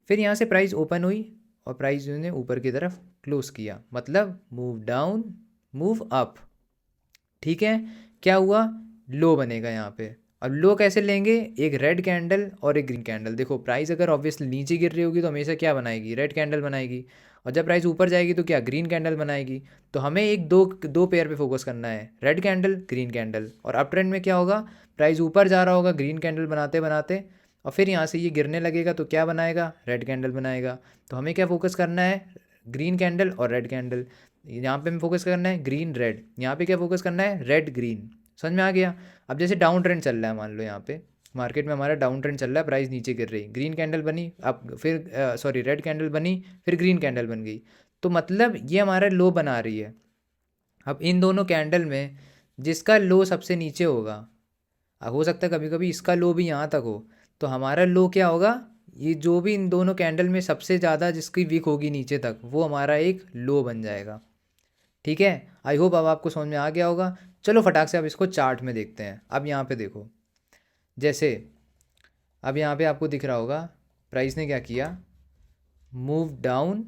फिर यहाँ से प्राइस ओपन हुई और प्राइस ने ऊपर की तरफ क्लोज किया, मतलब मूव डाउन मूव अप। ठीक है, क्या हुआ, लो बनेगा यहाँ पे। अब लो कैसे लेंगे, एक रेड कैंडल और एक ग्रीन कैंडल। देखो प्राइस अगर ऑब्वियसली नीचे गिर रही होगी तो हमेशा क्या बनाएगी, रेड कैंडल बनाएगी, और जब प्राइस ऊपर जाएगी तो क्या, ग्रीन कैंडल बनाएगी। तो हमें एक दो दो पेयर पे फोकस करना है, रेड कैंडल ग्रीन कैंडल। और अप ट्रेंड में क्या होगा, प्राइस ऊपर जा रहा होगा ग्रीन कैंडल बनाते बनाते, और फिर यहाँ से ये गिरने लगेगा तो क्या बनाएगा, रेड कैंडल बनाएगा। तो हमें क्या फोकस करना है, ग्रीन कैंडल और रेड कैंडल। यहाँ पे हमें फोकस करना है ग्रीन रेड, यहाँ पे क्या फोकस करना है, रेड ग्रीन। समझ में आ गया। अब जैसे डाउन ट्रेंड चल रहा है, मान लो यहाँ पे मार्केट में हमारा डाउन ट्रेंड चल रहा है, प्राइस नीचे गिर रही, ग्रीन कैंडल बनी, अब फिर सॉरी रेड कैंडल बनी, फिर ग्रीन कैंडल बन गई, तो मतलब ये हमारा लो बना रही है। अब इन दोनों कैंडल में जिसका लो सबसे नीचे होगा, हो सकता है कभी कभी इसका लो भी यहाँ तक हो, तो हमारा लो क्या होगा, ये जो भी इन दोनों कैंडल में सबसे ज़्यादा जिसकी वीक होगी नीचे तक, वो हमारा एक लो बन जाएगा। ठीक है, आई होप अब आपको समझ में आ गया होगा। चलो फटाक से अब इसको चार्ट में देखते हैं। अब यहाँ पे देखो, जैसे अब यहाँ पे आपको दिख रहा होगा प्राइस ने क्या किया, मूव डाउन,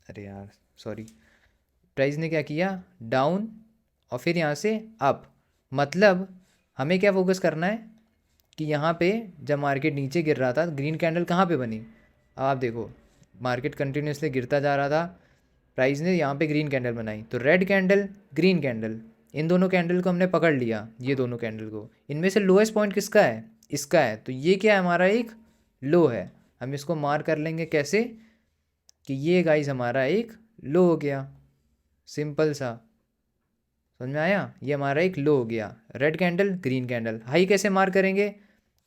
अरे यार सॉरी, प्राइस ने क्या किया, डाउन, और फिर यहाँ से अप। मतलब हमें क्या फोकस करना है कि यहाँ पे जब मार्केट नीचे गिर रहा था, ग्रीन कैंडल कहाँ पे बनी, अब आप देखो मार्केट कंटिन्यूसली गिरता जा रहा था, प्राइस ने यहाँ पे ग्रीन कैंडल बनाई, तो रेड कैंडल ग्रीन कैंडल, इन दोनों कैंडल को हमने पकड़ लिया, ये दोनों कैंडल को, इनमें से लोएस्ट पॉइंट किसका है, इसका है, तो ये क्या है, हमारा एक लो है। हम इसको मार्क कर लेंगे कैसे, कि ये गाइस हमारा एक लो हो गया, सिंपल सा, समझ में आया, ये हमारा एक लो हो गया। Red candle green candle, high कैसे मार्क करेंगे,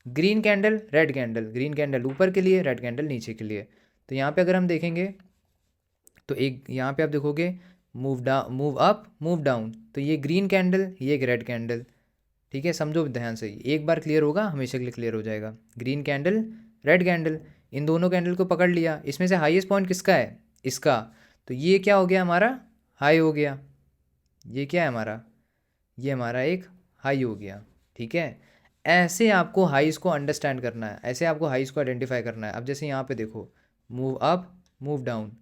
green candle red candle, green candle ऊपर के लिए, रेड कैंडल नीचे के लिए। तो यहाँ पे अगर हम देखेंगे तो एक यहाँ पे आप देखोगे move down move up move down, तो ये ग्रीन कैंडल ये एक रेड कैंडल। ठीक है, समझो ध्यान से, एक बार क्लियर होगा हमेशा के लिए क्लियर हो जाएगा, ग्रीन कैंडल रेड कैंडल, इन दोनों कैंडल को पकड़ लिया, इसमें से हाईएस्ट पॉइंट किसका है, इसका, तो ये क्या हो गया हमारा, हाई हो गया। ये क्या है हमारा, ये हमारा एक हाई हो गया। ठीक है, ऐसे आपको हाईस को अंडरस्टैंड करना है, ऐसे आपको हाईस को आइडेंटिफाई करना है। अब जैसे यहाँ पे देखो मूव अप मूव डाउन,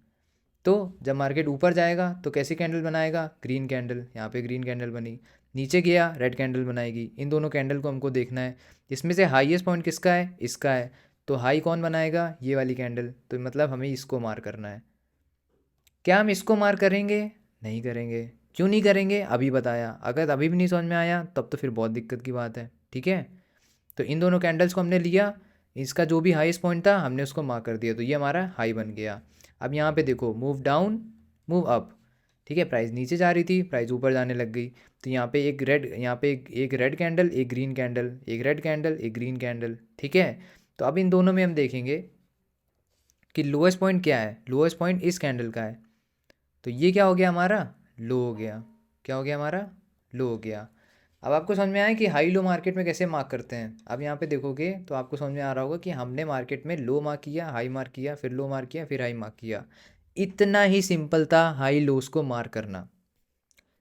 तो जब मार्केट ऊपर जाएगा तो कैसी कैंडल बनाएगा, ग्रीन कैंडल, यहाँ पे ग्रीन कैंडल बनी, नीचे गया रेड कैंडल बनाएगी। इन दोनों कैंडल को हमको देखना है, इसमें से हाईएस्ट पॉइंट किसका है, इसका है, तो हाई कौन बनाएगा, ये वाली कैंडल, तो मतलब हमें इसको मार करना है। क्या हम इसको मार करेंगे, नहीं करेंगे, क्यों नहीं करेंगे, अभी बताया। अगर अभी भी नहीं समझ में आया तब तो फिर बहुत दिक्कत की बात है। ठीक है, तो इन दोनों कैंडल्स को हमने लिया, इसका जो भी हाईएस्ट पॉइंट था हमने उसको मार्क कर दिया, तो ये हमारा हाई बन गया। अब यहाँ पे देखो मूव डाउन मूव अप, ठीक है, प्राइस नीचे जा रही थी, प्राइस ऊपर जाने लग गई, तो यहाँ पे एक रेड, यहाँ पे एक रेड कैंडल एक ग्रीन कैंडल, एक रेड कैंडल एक ग्रीन कैंडल। ठीक है, तो अब इन दोनों में हम देखेंगे कि लोएस्ट पॉइंट क्या है, लोएस्ट पॉइंट इस कैंडल का है, तो ये क्या हो गया हमारा, लो हो गया। क्या हो गया हमारा, लो हो गया। अब आपको समझ में आया कि हाई लो मार्केट में कैसे मार्क करते हैं। अब यहाँ पे देखोगे तो आपको समझ में आ रहा होगा कि हमने मार्केट में लो मार्क किया, हाई मार्क किया, फिर लो मार्क किया, फिर हाई मार्क किया। इतना ही सिंपल था हाई लोस को मार्क करना।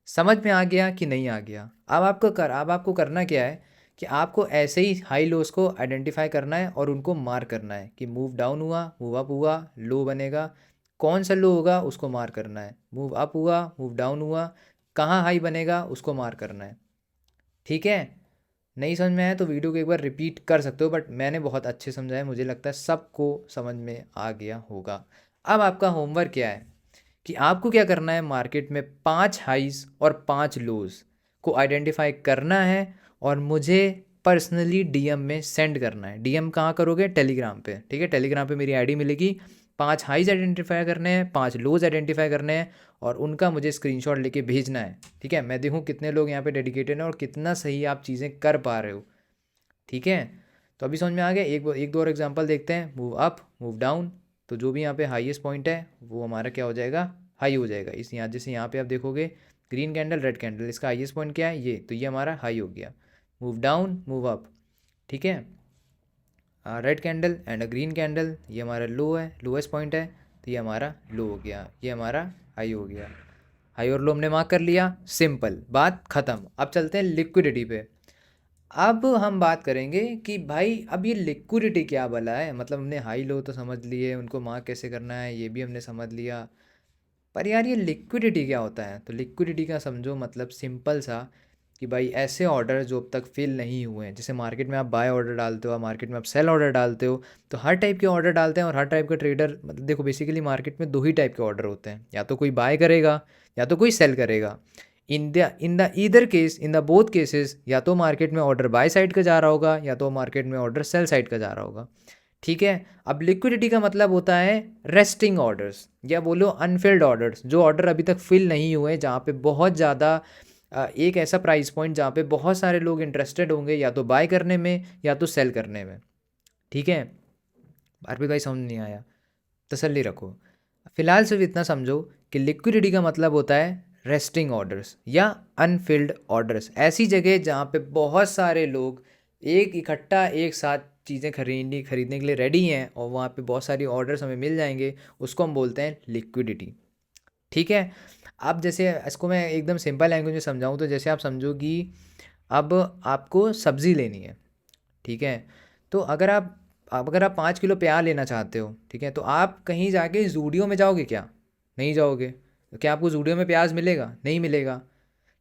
समझ में आ गया कि नहीं आ गया। अब आपको करना क्या है कि आपको ऐसे ही हाई लोस को आइडेंटिफाई करना है और उनको मार्क करना है कि मूव डाउन हुआ, मूव अप हुआ, लो बनेगा, कौन सा लो होगा उसको मार्क करना है, मूव अप हुआ, मूव डाउन हुआ, कहाँ हाई बनेगा उसको मार्क करना है। ठीक है, नहीं समझ में आया तो वीडियो को एक बार रिपीट कर सकते हो, बट मैंने बहुत अच्छे समझाया, मुझे लगता है सबको समझ में आ गया होगा। अब आपका होमवर्क क्या है कि आपको क्या करना है, मार्केट में 5 हाइज और 5 लोज को आइडेंटिफाई करना है और मुझे पर्सनली डीएम में सेंड करना है। डीएम कहाँ करोगे, टेलीग्राम पे। ठीक है, टेलीग्राम पे मेरी आईडी मिलेगी। 5 हाइज आइडेंटिफाई करने हैं, 5 लोज आइडेंटिफाई करने हैं और उनका मुझे स्क्रीनशॉट लेके भेजना है। ठीक है, मैं देखूँ कितने लोग यहाँ पे डेडिकेटेड हैं और कितना सही आप चीज़ें कर पा रहे हो। ठीक है, तो अभी समझ में आ गया। एक दो और एग्जांपल देखते हैं, मूव अप मूव डाउन, तो जो भी यहाँ पे हाईएस्ट पॉइंट है वो हमारा क्या हो जाएगा, हाई हो जाएगा। इस यहाँ जैसे यहाँ पे आप देखोगे ग्रीन कैंडल रेड कैंडल, इसका हाईएस्ट पॉइंट क्या है, ये, तो ये हमारा हाई हो गया। मूव डाउन मूव अप, ठीक है, red candle and a green candle, ये हमारा लो है, लोएस्ट पॉइंट है, तो ये हमारा लो हो गया, ये हमारा हाई हो गया। हाई और लो हमने मार्क कर लिया, सिंपल, बात ख़त्म। अब चलते हैं लिक्विडिटी पे। अब हम बात करेंगे कि भाई अब ये लिक्विडिटी क्या भला है। मतलब हमने हाई लो तो समझ लिए, उनको मार्क कैसे करना है ये भी हमने समझ लिया, पर यार ये लिक्विडिटी क्या होता है। तो लिक्विडिटी का समझो मतलब सिंपल सा कि भाई ऐसे ऑर्डर जो अब तक फिल नहीं हुए हैं, जैसे मार्केट में आप बाय ऑर्डर डालते हो, मार्केट में आप सेल ऑर्डर डालते हो, तो हर टाइप के ऑर्डर डालते हैं और हर टाइप का ट्रेडर, मतलब देखो बेसिकली मार्केट में दो ही टाइप के ऑर्डर होते हैं, या तो कोई बाय करेगा या तो कोई सेल करेगा। In the either case, in the both cases, या तो मार्केट में ऑर्डर बाय साइड का जा रहा होगा या तो मार्केट में ऑर्डर सेल साइड का जा रहा होगा। ठीक है। अब लिक्विडिटी का मतलब होता है रेस्टिंग ऑर्डर्स, या बोलो अनफिल्ड ऑर्डर्स, जो ऑर्डर अभी तक फिल नहीं हुए, जहाँ पे बहुत ज़्यादा एक ऐसा प्राइस पॉइंट जहाँ पे बहुत सारे लोग इंटरेस्टेड होंगे या तो बाय करने में या तो सेल करने में। ठीक है। अर्पित भाई समझ नहीं आया, तसल्ली रखो। फिलहाल सिर्फ इतना समझो कि लिक्विडिटी का मतलब होता है रेस्टिंग ऑर्डर्स या अनफिल्ड ऑर्डर्स, ऐसी जगह जहाँ पे बहुत सारे लोग एक इकट्ठा एक साथ चीज़ें खरीदने के लिए रेडी हैं और वहाँ पे बहुत सारी ऑर्डर्स हमें मिल जाएंगे, उसको हम बोलते हैं लिक्विडिटी। ठीक है। अब जैसे इसको मैं एकदम सिंपल लैंग्वेज में समझाऊँ तो जैसे आप समझो कि अब आपको सब्ज़ी लेनी है। ठीक है। तो अगर आप 5 किलो प्याज लेना चाहते हो, ठीक है, तो आप कहीं जाके जूडियो में जाओगे क्या? नहीं जाओगे। तो क्या आपको जूडियो में प्याज मिलेगा? नहीं मिलेगा।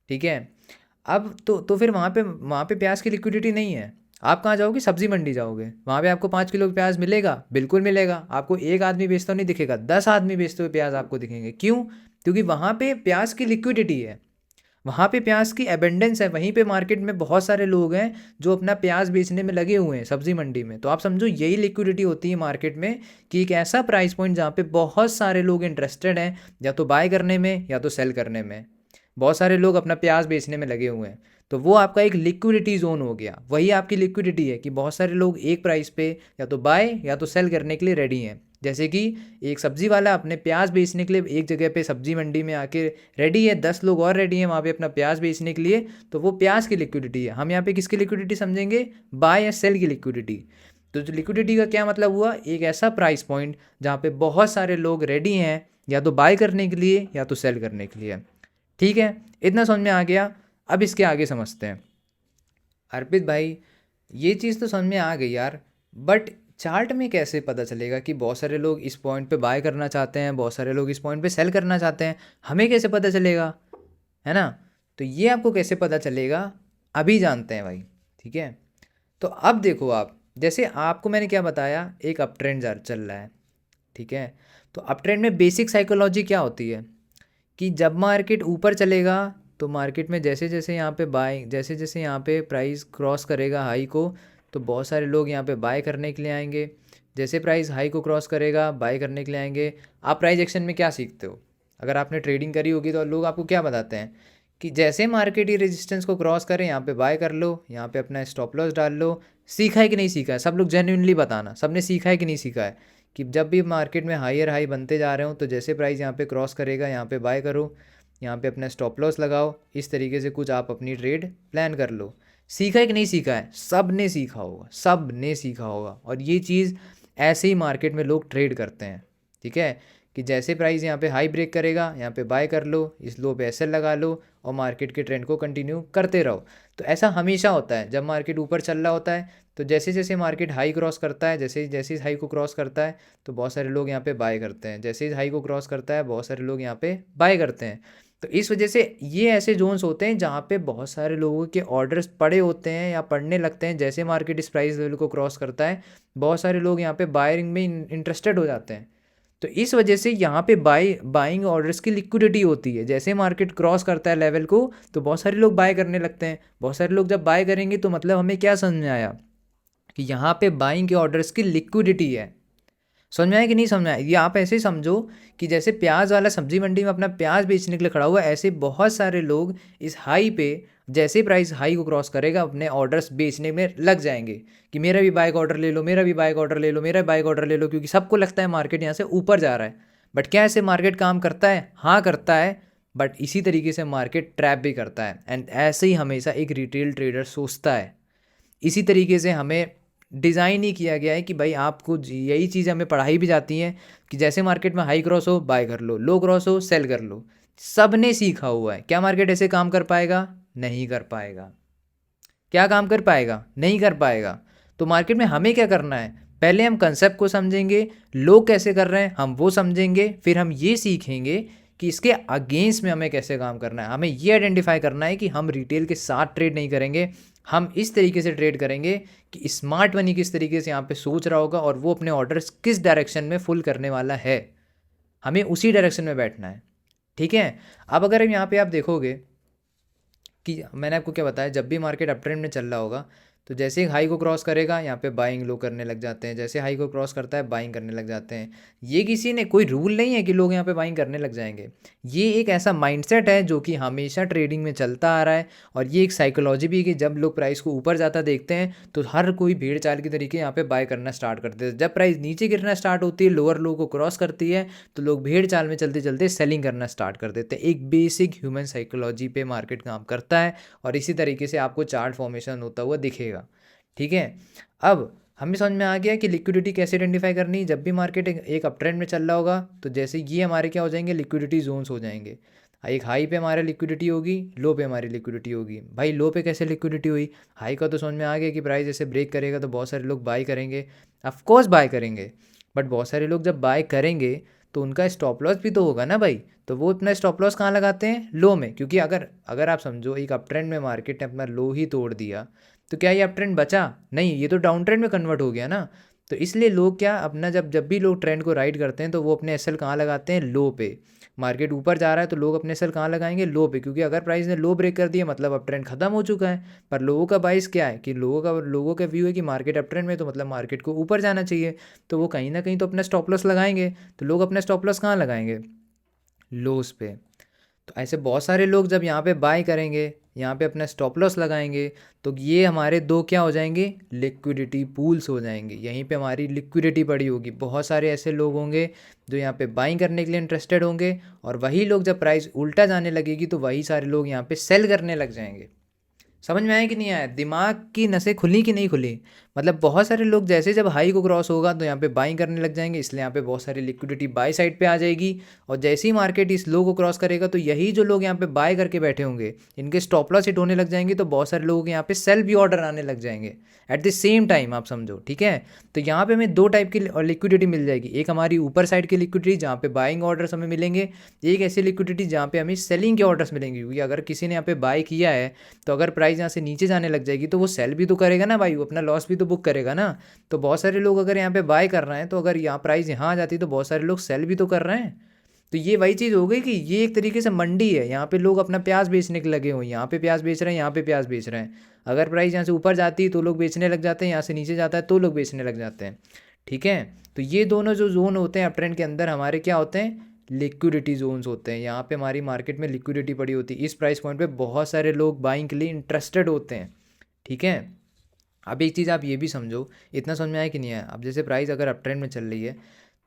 ठीक है। अब तो फिर वहाँ पे प्याज की लिक्विडिटी नहीं है। आप कहाँ जाओगे? सब्जी मंडी जाओगे, वहाँ पे आपको 5 किलो प्याज मिलेगा? बिल्कुल मिलेगा। आपको एक आदमी बेचता नहीं दिखेगा, 10 आदमी बेचते हुए प्याज आपको दिखेंगे। क्यों? क्योंकि वहाँ पे प्याज की लिक्विडिटी है, वहाँ पे प्याज की एबेंडेंस है, वहीं पे मार्केट में बहुत सारे लोग हैं जो अपना प्याज बेचने में लगे हुए हैं सब्जी मंडी में। तो आप समझो यही लिक्विडिटी होती है मार्केट में, कि एक ऐसा प्राइस पॉइंट जहाँ पे बहुत सारे लोग इंटरेस्टेड हैं या तो बाय करने में या तो सेल करने में, बहुत सारे लोग अपना प्याज बेचने में लगे हुए हैं। तो वो आपका एक लिक्विडिटी जोन हो गया, वही आपकी लिक्विडिटी है कि बहुत सारे लोग एक प्राइस पे या तो बाय या तो सेल करने के लिए रेडी हैं। जैसे कि एक सब्जी वाला अपने प्याज बेचने के लिए एक जगह पे सब्जी मंडी में आके रेडी है, 10 लोग और रेडी हैं वहाँ पे अपना प्याज बेचने के लिए, तो वो प्याज की लिक्विडिटी है। हम यहाँ पे किसकी लिक्विडिटी समझेंगे? बाय या सेल की लिक्विडिटी। तो लिक्विडिटी का क्या मतलब हुआ? एक ऐसा प्राइस पॉइंट जहाँ पे बहुत सारे लोग रेडी हैं या तो बाय करने के लिए या तो सेल करने के लिए। ठीक है, इतना समझ में आ गया। अब इसके आगे समझते हैं। अर्पित भाई ये चीज़ तो समझ में आ गई यार, बट चार्ट में कैसे पता चलेगा कि बहुत सारे लोग इस पॉइंट पे बाय करना चाहते हैं, बहुत सारे लोग इस पॉइंट पे सेल करना चाहते हैं? हमें कैसे पता चलेगा, है ना? तो ये आपको कैसे पता चलेगा, अभी जानते हैं भाई। ठीक है। तो अब देखो आप, जैसे आपको मैंने क्या बताया, एक अप ट्रेंड चल रहा है। ठीक है। तो अप ट्रेंड में बेसिक साइकोलॉजी क्या होती है कि जब मार्केट ऊपर चलेगा तो मार्केट में जैसे जैसे यहाँ पे बाय, जैसे जैसे यहाँ पे प्राइस क्रॉस करेगा हाई को, तो बहुत सारे लोग यहाँ पे बाय करने के लिए आएंगे। जैसे प्राइस हाई को क्रॉस करेगा बाय करने के लिए आएंगे। आप प्राइस एक्शन में क्या सीखते हो? अगर आपने ट्रेडिंग करी होगी तो लोग आपको क्या बताते हैं कि जैसे मार्केट ही रेजिस्टेंस को क्रॉस करें यहाँ पे बाय कर लो, यहाँ पे अपना स्टॉप लॉस डाल लो। सीखा है कि नहीं सीखा है? सब लोग जेन्युइनली बताना, सबने सीखा है कि नहीं सीखा है कि जब भी मार्केट में हायर हाई बनते जा रहे हो तो जैसे प्राइस यहाँ पे क्रॉस करेगा यहाँ पे बाय करो, यहाँ पे अपना स्टॉप लॉस लगाओ, इस तरीके से कुछ आप अपनी ट्रेड प्लान कर लो। सीखा है कि नहीं सीखा है? सब ने सीखा होगा, सब ने सीखा होगा। और ये चीज़ ऐसे ही मार्केट में लोग ट्रेड करते हैं। ठीक है। कि जैसे प्राइस यहाँ पे हाई ब्रेक करेगा यहाँ पे बाय कर लो, इस लो पे एसएल लगा लो और मार्केट के ट्रेंड को कंटिन्यू करते रहो। तो ऐसा हमेशा होता है जब मार्केट ऊपर चल रहा होता है, तो जैसे जैसे मार्केट हाई क्रॉस करता है, जैसे जैसे हाई को क्रॉस करता है तो बहुत सारे लोग यहाँ पे बाय करते हैं, जैसे ही हाई को क्रॉस करता है बहुत सारे लोग यहाँ पे बाय करते हैं। तो इस वजह से ये ऐसे जोन्स होते हैं जहाँ पे बहुत सारे लोगों के ऑर्डर्स पड़े होते हैं या पड़ने लगते हैं। जैसे मार्केट इस प्राइस लेवल को क्रॉस करता है बहुत सारे लोग यहाँ पे बायरिंग में इंटरेस्टेड हो जाते हैं। तो इस वजह से यहाँ पे बाइंग ऑर्डर्स की लिक्विडिटी होती है। जैसे मार्केट क्रॉस करता है लेवल को तो बहुत सारे लोग बाय करने लगते हैं। बहुत सारे लोग जब बाय करेंगे तो मतलब हमें क्या समझ में आया कि यहाँ पे बाइंग के ऑर्डर्स की लिक्विडिटी है। समझ में आया कि नहीं समझ में आया? ये आप ऐसे समझो कि जैसे प्याज वाला सब्जी मंडी में अपना प्याज बेचने के लिए खड़ा हुआ है, ऐसे बहुत सारे लोग इस हाई पे जैसे प्राइस हाई को क्रॉस करेगा अपने ऑर्डर्स बेचने में लग जाएंगे कि मेरा भी बाइक ऑर्डर ले लो, मेरा भी बाइक ऑर्डर ले लो, मेरा भी बाइक ऑर्डर ले लो, क्योंकि सबको लगता है मार्केट यहाँ से ऊपर जा रहा है। बट क्या ऐसे मार्केट काम करता है? हाँ करता है, बट इसी तरीके से मार्केट ट्रैप भी करता है। एंड ऐसे ही हमेशा एक रिटेल ट्रेडर सोचता है। इसी तरीके से हमें डिज़ाइन ही किया गया है कि भाई आपको यही चीज़ हमें पढ़ाई भी जाती है कि जैसे मार्केट में हाई क्रॉस हो बाय कर लो, लो क्रॉस हो सेल कर लो। सब ने सीखा हुआ है। क्या मार्केट ऐसे काम कर पाएगा? नहीं कर पाएगा। क्या काम कर पाएगा? नहीं कर पाएगा। तो मार्केट में हमें क्या करना है, पहले हम कंसेप्ट को समझेंगे, लोग कैसे कर रहे हैं हम वो समझेंगे, फिर हम ये सीखेंगे कि इसके अगेंस्ट में हमें कैसे काम करना है। हमें ये आइडेंटिफाई करना है कि हम रिटेल के साथ ट्रेड नहीं करेंगे, हम इस तरीके से ट्रेड करेंगे कि स्मार्ट मनी किस तरीके से यहाँ पे सोच रहा होगा और वो अपने ऑर्डर्स किस डायरेक्शन में फुल करने वाला है, हमें उसी डायरेक्शन में बैठना है। ठीक है। अब अगर यहाँ पे आप देखोगे कि मैंने आपको क्या बताया, जब भी मार्केट अप ट्रेंड में चल रहा होगा तो जैसे ही हाई को क्रॉस करेगा यहाँ पे बाइंग लो करने लग जाते हैं, जैसे हाई को क्रॉस करता है बाइंग करने लग जाते हैं। ये किसी ने कोई रूल नहीं है कि लोग यहाँ पे बाइंग करने लग जाएंगे, ये एक ऐसा माइंडसेट है जो कि हमेशा ट्रेडिंग में चलता आ रहा है। और ये एक साइकोलॉजी भी है कि जब लोग प्राइस को ऊपर जाता देखते हैं तो हर कोई भीड़ चाल की तरीके यहाँ पे बाय करना स्टार्ट कर देते हैं। जब प्राइस नीचे गिरना स्टार्ट होती है, लोअर लो को क्रॉस करती है, तो लोग भीड़ चाल में चलते चलते सेलिंग करना स्टार्ट कर देते हैं। एक बेसिक ह्यूमन साइकोलॉजी पे मार्केट काम करता है और इसी तरीके से आपको चार्ट फॉर्मेशन होता हुआ दिखेगा। ठीक है। अब हमें समझ में आ गया कि लिक्विडिटी कैसे आइडेंटिफाई करनी है। जब भी मार्केट एक अप ट्रेंड में चल रहा होगा तो जैसे ये हमारे क्या हो जाएंगे, लिक्विडिटी जोन्स हो जाएंगे। एक हाई पे हमारे लिक्विडिटी होगी, लो पे हमारी लिक्विडिटी होगी। भाई लो पे कैसे लिक्विडिटी हुई, हाई का तो समझ में आ गया कि प्राइस जैसे ब्रेक करेगा तो बहुत सारे लोग बाय करेंगे, ऑफकोर्स बाय करेंगे। बट बहुत सारे लोग जब बाय करेंगे तो उनका स्टॉप लॉस भी तो होगा ना भाई, तो वो अपना स्टॉप लॉस कहाँ लगाते हैं, लो में। क्योंकि अगर अगर आप समझो एक अप ट्रेंड में मार्केट ने अपना लो ही तोड़ दिया तो क्या ये अप ट्रेंड बचा? नहीं, ये तो डाउन ट्रेंड में कन्वर्ट हो गया ना। तो इसलिए लोग क्या अपना जब जब भी लोग ट्रेंड को राइड करते हैं तो वो अपने एसएल कहाँ लगाते हैं, लो पे। मार्केट ऊपर जा रहा है तो लोग अपने एसएल कहाँ लगाएंगे, लो पे। क्योंकि अगर प्राइस ने लो ब्रेक कर दिया मतलब अप ट्रेंड खत्म हो चुका है। पर लोगों का बाइस क्या है कि लोगों का व्यू है कि मार्केट अप ट्रेंड में तो मतलब मार्केट को ऊपर जाना चाहिए, तो वो कहीं ना कहीं तो अपना स्टॉप लॉस लगाएंगे। तो लोग अपना स्टॉप लॉस कहाँ लगाएंगे, लोस पे। तो ऐसे बहुत सारे लोग जब यहाँ पे बाय करेंगे, यहाँ पे अपना स्टॉप लॉस लगाएंगे, तो ये हमारे दो क्या हो जाएंगे, लिक्विडिटी पूल्स हो जाएंगे। यहीं पे हमारी लिक्विडिटी पड़ी होगी। बहुत सारे ऐसे लोग होंगे जो यहाँ पे बाइंग करने के लिए इंटरेस्टेड होंगे, और वही लोग जब प्राइस उल्टा जाने लगेगी तो वही सारे लोग यहाँ पे सेल करने लग जाएंगे। समझ में आया कि नहीं आया? दिमाग की नसें खुली कि नहीं खुली? मतलब बहुत सारे लोग जैसे जब हाई को क्रॉस होगा तो यहाँ पे बाइंग करने लग जाएंगे, इसलिए यहाँ पे बहुत सारी लिक्विडिटी बाय साइड पे आ जाएगी। और जैसे ही मार्केट इस लो को क्रॉस करेगा तो यही जो लोग यहाँ पे बाय करके बैठे होंगे इनके स्टॉप लॉस हिट होने लग जाएंगे, तो बहुत सारे लोगों के यहाँ पे सेल भी ऑर्डर आने लग जाएंगे एट द सेम टाइम, आप समझो। ठीक है। तो यहाँ पे हमें दो टाइप की लिक्विडिटी मिल जाएगी। एक हमारी ऊपर साइड की लिक्विडिटी जहाँ पे बाइंग ऑर्डर्स हमें मिलेंगे, एक ऐसी लिक्विडिटी जहाँ पे हमें सेलिंग के ऑर्डर्स मिलेंगे। क्योंकि अगर किसी ने यहाँ पे बाय किया है तो अगर प्राइस यहाँ से नीचे जाने लग जाएगी तो वो सेल भी तो करेगा ना भाई, वो अपना लॉस भी तो बुक करेगा ना। तो बहुत सारे लोग अगर यहाँ पे बाय कर रहे हैं तो अगर यहाँ प्राइस यहाँ आ जाती तो बहुत सारे लोग सेल भी तो कर रहे हैं। तो ये वही चीज़ हो गई कि ये एक तरीके से मंडी है, यहाँ पे लोग अपना प्याज बेचने के लगे हुए, यहाँ पे प्याज बेच रहे हैं, यहाँ पे प्याज बेच रहे हैं। अगर प्राइस यहाँ से ऊपर जाती है तो लोग बेचने लग जाते हैं, यहाँ से नीचे जाता है तो लोग बेचने लग जाते हैं। ठीक है। तो ये दोनों जो जोन होते हैं अप ट्रेंड के अंदर हमारे क्या होते हैं, लिक्विडिटी जोन्स होते हैं। यहाँ पे हमारी मार्केट में लिक्विडिटी पड़ी होती है, इस प्राइस पॉइंट पे बहुत सारे लोग बाइंग के लिए इंटरेस्टेड होते हैं। ठीक है। अब एक चीज़ आप ये भी समझो, इतना समझ में आया कि नहीं आया? अब जैसे प्राइस अगर अप ट्रेंड में चल रही है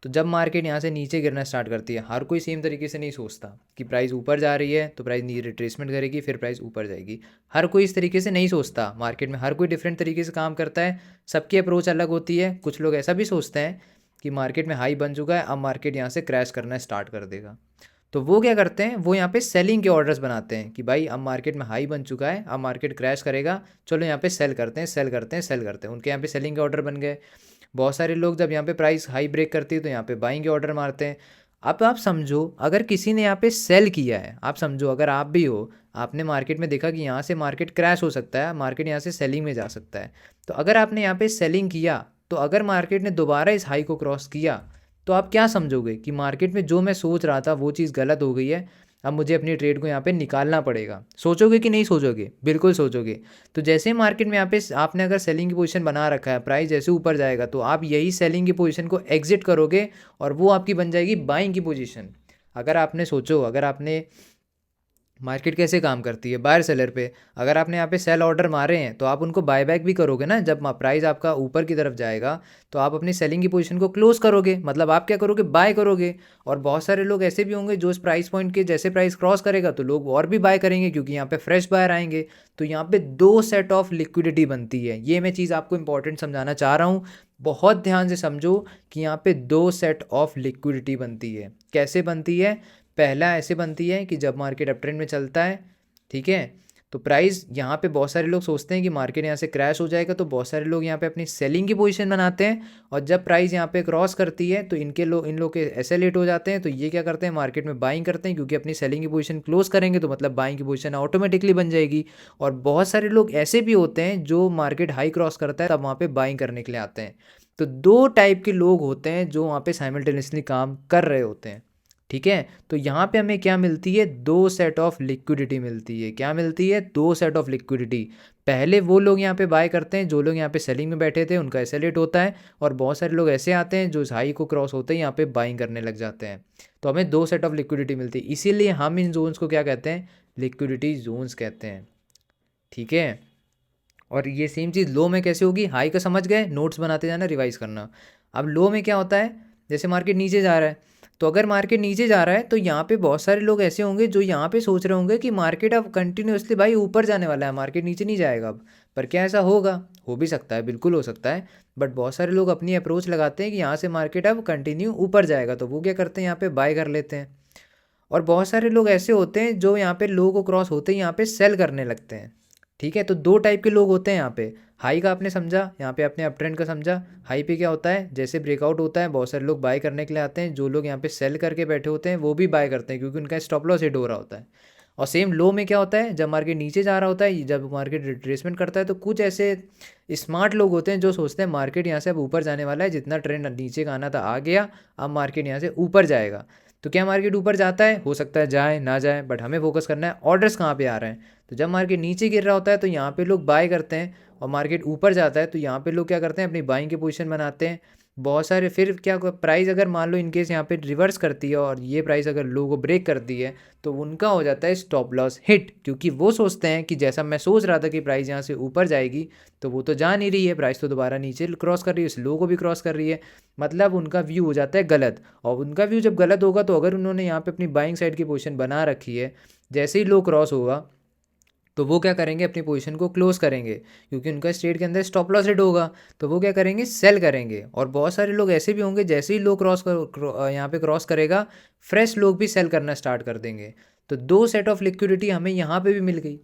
तो जब मार्केट यहाँ से नीचे गिरना स्टार्ट करती है, हर कोई सेम तरीके से नहीं सोचता कि प्राइस ऊपर जा रही है तो प्राइस नीचे रिट्रेसमेंट करेगी फिर प्राइस ऊपर जाएगी। हर कोई इस तरीके से नहीं सोचता। मार्केट में हर कोई डिफरेंट तरीके से काम करता है, सबकी अप्रोच अलग होती है। कुछ लोग ऐसा भी सोचते हैं कि मार्केट में हाई बन चुका है, अब मार्केट यहाँ से क्रैश करना स्टार्ट कर देगा। तो वो क्या करते हैं, वो यहाँ पे सेलिंग के ऑर्डर्स बनाते हैं कि भाई अब मार्केट में हाई बन चुका है, अब मार्केट क्रैश करेगा, चलो यहाँ पे सेल करते हैं, सेल करते हैं, सेल करते हैं। उनके यहाँ पे सेलिंग के ऑर्डर बन गए। बहुत सारे लोग जब यहाँ पे प्राइस हाई ब्रेक करती है तो यहाँ पे बाइंग के ऑर्डर मारते हैं। अब आप समझो अगर किसी ने यहाँ पे सेल किया है, आप समझो अगर आप भी हो, आपने मार्केट में देखा कि यहाँ से मार्केट क्रैश हो सकता है, मार्केट यहाँ से सेलिंग में जा सकता है। तो अगर आपने यहाँ पे सेलिंग किया तो अगर मार्केट ने दोबारा इस हाई को क्रॉस किया तो आप क्या समझोगे कि मार्केट में जो मैं सोच रहा था वो चीज़ गलत हो गई है, अब मुझे अपनी ट्रेड को यहाँ पे निकालना पड़ेगा। सोचोगे कि नहीं सोचोगे? बिल्कुल सोचोगे। तो जैसे मार्केट में यहाँ पे आपने अगर सेलिंग की पोजीशन बना रखा है, प्राइस जैसे ऊपर जाएगा तो आप यही सेलिंग की पोजीशन को एग्जिट करोगे और वो आपकी बन जाएगी बाइंग की पोजीशन। अगर आपने सोचो, अगर आपने मार्केट कैसे काम करती है बायर सेलर पे, अगर आपने यहाँ पे सेल ऑर्डर मारे हैं तो आप उनको बाय बैक भी करोगे ना। जब प्राइस आपका ऊपर की तरफ जाएगा तो आप अपनी सेलिंग की पोजीशन को क्लोज करोगे, मतलब आप क्या करोगे, बाय करोगे। और बहुत सारे लोग ऐसे भी होंगे जो इस प्राइस पॉइंट के जैसे प्राइस क्रॉस करेगा तो लोग और भी बाय करेंगे क्योंकि यहाँ पे फ्रेश बायर आएंगे। तो यहाँ पे दो सेट ऑफ लिक्विडिटी बनती है। ये मैं चीज़ आपको इंपॉर्टेंट समझाना चाह रहा हूँ, बहुत ध्यान से समझो कि यहाँ पे दो सेट ऑफ लिक्विडिटी बनती है। कैसे बनती है? पहला ऐसे बनती है कि जब मार्केट अप ट्रेंड में चलता है, ठीक है, तो प्राइस यहाँ पे बहुत सारे लोग सोचते हैं कि मार्केट यहाँ से क्रैश हो जाएगा, तो बहुत सारे लोग यहाँ पे अपनी सेलिंग की पोजीशन बनाते हैं, और जब प्राइस यहाँ पे क्रॉस करती है तो इन लोग के एसेलेट हो जाते हैं, तो ये क्या करते हैं, मार्केट में बाइंग करते हैं, क्योंकि अपनी सेलिंग की पोजीशन क्लोज करेंगे तो मतलब बाइंग की पोजीशन ऑटोमेटिकली बन जाएगी। और बहुत सारे लोग ऐसे भी होते हैं जो मार्केट हाई क्रॉस करता है तब वहाँ पे बाइंग करने के लिए आते हैं। तो दो टाइप के लोग होते हैं जो वहाँ पे साइमल्टेनियसली काम कर रहे होते हैं, ठीक है। तो यहाँ पे हमें क्या मिलती है, दो सेट ऑफ लिक्विडिटी मिलती है। क्या मिलती है, दो सेट ऑफ लिक्विडिटी। पहले वो लोग यहाँ पे बाय करते हैं जो लोग यहाँ पे सेलिंग में बैठे थे, उनका एसेलेट होता है, और बहुत सारे लोग ऐसे आते हैं जो इस हाई को क्रॉस होते हैं यहाँ पे बाइंग करने लग जाते हैं। तो हमें दो सेट ऑफ लिक्विडिटी मिलती है, इसीलिए हम इन जोन्स को क्या कहते हैं, लिक्विडिटी जोन्स कहते हैं, ठीक है। और ये सेम चीज़ लो में कैसे होगी, हाई का समझ गए, नोट्स बनाते जाना, रिवाइज करना। अब लो में क्या होता है, जैसे मार्केट नीचे जा रहा है, तो अगर मार्केट नीचे जा रहा है तो यहाँ पे बहुत सारे लोग ऐसे होंगे जो यहाँ पे सोच रहे होंगे कि मार्केट अब कंटिन्यूसली भाई ऊपर जाने वाला है, मार्केट नीचे नहीं जाएगा अब। पर क्या ऐसा होगा, हो भी सकता है, बिल्कुल हो सकता है, बट बहुत सारे लोग अपनी अप्रोच लगाते हैं कि यहाँ से मार्केट अब कंटिन्यू ऊपर जाएगा, तो वो क्या करते हैं, यहाँ पे बाय कर लेते हैं। और बहुत सारे लोग ऐसे होते हैं जो यहाँ पे लो को क्रॉस होते ही यहाँ पे सेल करने लगते हैं, ठीक है। तो दो टाइप के लोग होते हैं यहाँ पे। हाई का आपने समझा, यहाँ पे आपने अप ट्रेंड का समझा। हाई पे क्या होता है, जैसे ब्रेकआउट होता है बहुत सारे लोग बाय करने के लिए आते हैं, जो लोग यहाँ पे सेल करके बैठे होते हैं वो भी बाय करते हैं क्योंकि उनका स्टॉप लॉस हिट हो रहा होता है। और सेम लो में क्या होता है, जब मार्केट नीचे जा रहा होता है, जब मार्केट रिट्रेसमेंट करता है, तो कुछ ऐसे स्मार्ट लोग होते हैं जो सोचते हैं मार्केट यहाँ से अब ऊपर जाने वाला है, जितना ट्रेंड नीचे का आना था आ गया, अब मार्केट यहाँ से ऊपर जाएगा। तो क्या मार्केट ऊपर जाता है, हो सकता है जाए ना जाए, बट हमें फोकस करना है ऑर्डर्स कहाँ पे आ रहे हैं। तो जब मार्केट नीचे गिर रहा होता है तो यहाँ पे लोग बाय करते हैं, और मार्केट ऊपर जाता है तो यहाँ पे लोग क्या करते हैं, अपनी बाइंग की पोजीशन बनाते हैं बहुत सारे। फिर क्या प्राइस अगर मान लो इनकेस यहाँ पे रिवर्स करती है और ये प्राइस अगर लो को ब्रेक करती है, तो उनका हो जाता है स्टॉप लॉस हिट, क्योंकि वो सोचते हैं कि जैसा मैं सोच रहा था कि प्राइस यहाँ से ऊपर जाएगी, तो वो तो जा नहीं रही है, प्राइस तो दोबारा नीचे क्रॉस कर रही है, इस लो को भी क्रॉस कर रही है, मतलब उनका व्यू हो जाता है गलत। और उनका व्यू जब गलत होगा तो अगर उन्होंने यहाँ पे अपनी बाइंग साइड की पोजीशन बना रखी है, जैसे ही लो क्रॉस होगा तो वो क्या करेंगे, अपनी पोजीशन को क्लोज करेंगे, क्योंकि उनका स्ट्रेट के अंदर स्टॉप लॉस हिट होगा, तो वो क्या करेंगे, सेल करेंगे। और बहुत सारे लोग ऐसे भी होंगे जैसे ही लो यहाँ पे क्रॉस करेगा, फ्रेश लोग भी सेल करना स्टार्ट कर देंगे। तो दो सेट ऑफ लिक्विडिटी हमें यहाँ पे भी मिल गई,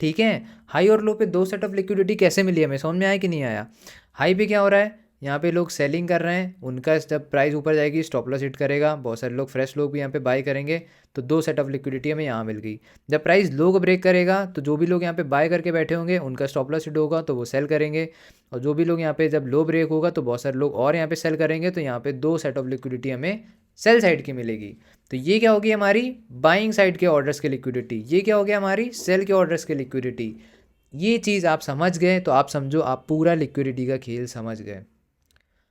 ठीक है। हाई और लो पे दो सेट ऑफ लिक्विडिटी कैसे मिली हमें, समझ में आया कि नहीं आया। हाई पे क्या हो रहा है, यहाँ पे लोग सेलिंग कर रहे हैं, उनका जब प्राइस ऊपर जाएगी स्टॉप लॉस हिट करेगा, बहुत सारे लोग फ्रेश लोग भी यहाँ पे बाय करेंगे, तो दो सेट ऑफ लिक्विडिटी हमें यहाँ मिल गई। जब प्राइस लो को ब्रेक करेगा तो जो भी लोग यहाँ पे बाय करके बैठे होंगे उनका स्टॉप लॉस हिट होगा तो वो सेल करेंगे, और जो भी लोग यहाँ पे जब लो ब्रेक होगा तो बहुत सारे लोग और यहाँ पे सेल करेंगे, तो यहाँ पे दो सेट ऑफ लिक्विडिटी हमें सेल साइड की मिलेगी। तो ये क्या होगी हमारी बाइंग साइड के ऑर्डर्स की लिक्विडिटी, ये क्या हो गया हमारी सेल के ऑर्डर्स की लिक्विडिटी। ये चीज़ आप समझ गए तो आप समझो आप पूरा लिक्विडिटी का खेल समझ गए,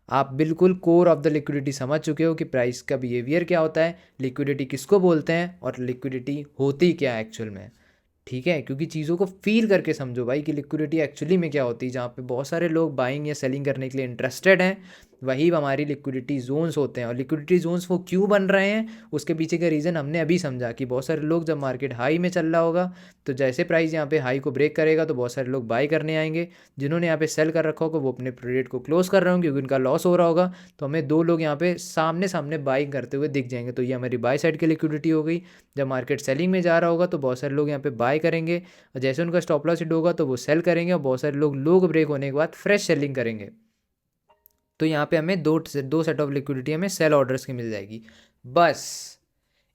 आप बिल्कुल कोर ऑफ द लिक्विडिटी समझ चुके हो कि प्राइस का बिहेवियर क्या होता है, लिक्विडिटी किसको बोलते हैं, और लिक्विडिटी होती क्या है एक्चुअल में, ठीक है। क्योंकि चीज़ों को फील करके समझो भाई कि लिक्विडिटी एक्चुअली में क्या होती है। जहाँ पे बहुत सारे लोग बाइंग या सेलिंग करने के लिए इंटरेस्टेड हैं, वही हमारी लिक्विडिटी जोन्स होते हैं। और लिक्विडिटी जोन्स वो क्यों बन रहे हैं, उसके पीछे का रीज़न हमने अभी समझा कि बहुत सारे लोग जब मार्केट हाई में चल रहा होगा, तो जैसे प्राइस यहाँ पे हाई को ब्रेक करेगा तो बहुत सारे लोग बाई करने आएंगे, जिन्होंने यहाँ पे सेल कर रखा होगा वो अपने ट्रेड को क्लोज कर रहे होंगे क्योंकि उनका लॉस हो रहा होगा, तो हमें दो लोग यहाँ पे सामने सामने बाई करते हुए दिख जाएंगे, तो ये हमारी बाई साइड की लिक्विडिटी हो गई। जब मार्केट सेलिंग में जा रहा होगा तो बहुत सारे लोग यहाँ पे बाय करेंगे, और जैसे उनका स्टॉप लॉस हिट होगा तो वो सेल करेंगे, और बहुत सारे लोग लो ब्रेक होने के बाद फ्रेश सेलिंग करेंगे। तो यहाँ पे हमें दो सेट ऑफ लिक्विडिटी हमें सेल ऑर्डर्स की मिल जाएगी। बस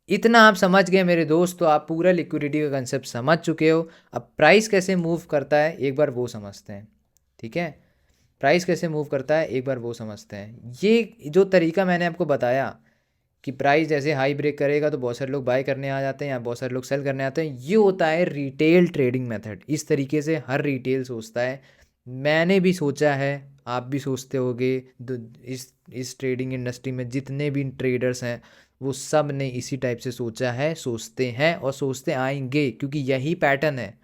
इतना आप समझ गए मेरे दोस्त, तो आप पूरा लिक्विडिटी का कंसेप्ट समझ चुके हो। अब प्राइस कैसे मूव करता है एक बार वो समझते हैं, ठीक है। प्राइस कैसे मूव करता है एक बार वो समझते हैं। ये जो तरीका मैंने आपको बताया कि प्राइस जैसे हाई ब्रेक करेगा तो बहुत सारे लोग बाय करने आ जाते हैं या बहुत सारे लोग सेल करने आते हैं, ये होता है रिटेल ट्रेडिंग मेथड। इस तरीके से हर रिटेल सोचता है, मैंने भी सोचा है, आप भी सोचते होगे। इस ट्रेडिंग इंडस्ट्री में जितने भी ट्रेडर्स हैं वो सब ने इसी टाइप से सोचा है, सोचते हैं और सोचते आएंगे, क्योंकि यही पैटर्न है।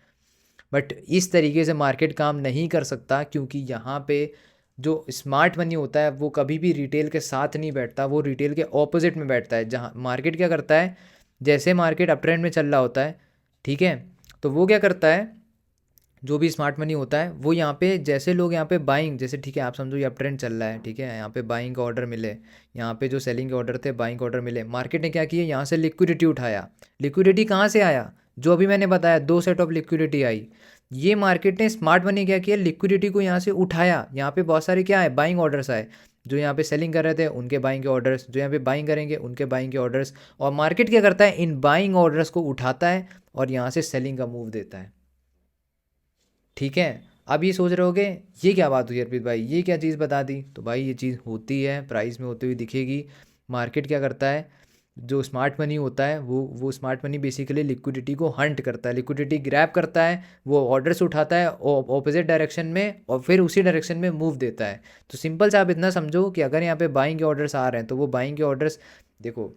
बट इस तरीके से मार्केट काम नहीं कर सकता, क्योंकि यहाँ पे जो स्मार्ट मनी होता है वो कभी भी रिटेल के साथ नहीं बैठता, वो रिटेल के ऑपोजिट में बैठता है। जहाँ मार्केट क्या करता है, जैसे मार्केट अप ट्रेंड में चल रहा होता है, ठीक है, तो वो क्या करता है, जो भी स्मार्ट मनी होता है वो यहाँ पे जैसे लोग यहाँ पे बाइंग, जैसे ठीक है आप समझो ये अब ट्रेंड चल रहा है, ठीक है, यहाँ पे बाइंग का ऑर्डर मिले, यहाँ पे जो सेलिंग के ऑर्डर थे बाइंग का ऑर्डर मिले, मार्केट ने क्या किया, यहाँ से लिक्विडिटी उठाया। लिक्विडिटी कहाँ से आया, जो अभी मैंने बताया 2 सेट ऑफ लिक्विडिटी आई। ये मार्केट ने स्मार्ट मनी क्या किया, लिक्विडिटी को यहाँ से उठाया। यहाँ पे बहुत सारे क्या है, बाइंग ऑर्डर्स आए। जो यहाँ पे सेलिंग कर रहे थे उनके बाइंग के ऑर्डर्स, जो यहाँ पे बाइंग करेंगे उनके बाइंग के ऑर्डर्स। और मार्केट क्या करता है, इन बाइंग ऑर्डर्स को उठाता है और यहाँ से सेलिंग का मूव देता है। ठीक है, अब ये सोच रहे होगे ये क्या बात हुई अर्पित भाई, ये क्या चीज़ बता दी। तो भाई ये चीज़ होती है, प्राइस में होती हुई दिखेगी। मार्केट क्या करता है, जो स्मार्ट मनी होता है वो स्मार्ट मनी बेसिकली लिक्विडिटी को हंट करता है, लिक्विडिटी ग्रैब करता है, वो ऑर्डर्स उठाता है ऑपोजिट डायरेक्शन में और फिर उसी डायरेक्शन में मूव देता है। तो सिंपल से आप इतना समझो कि अगर यहाँ पे बाइंग के ऑर्डर्स आ रहे हैं तो वो बाइंग के ऑर्डर्स, देखो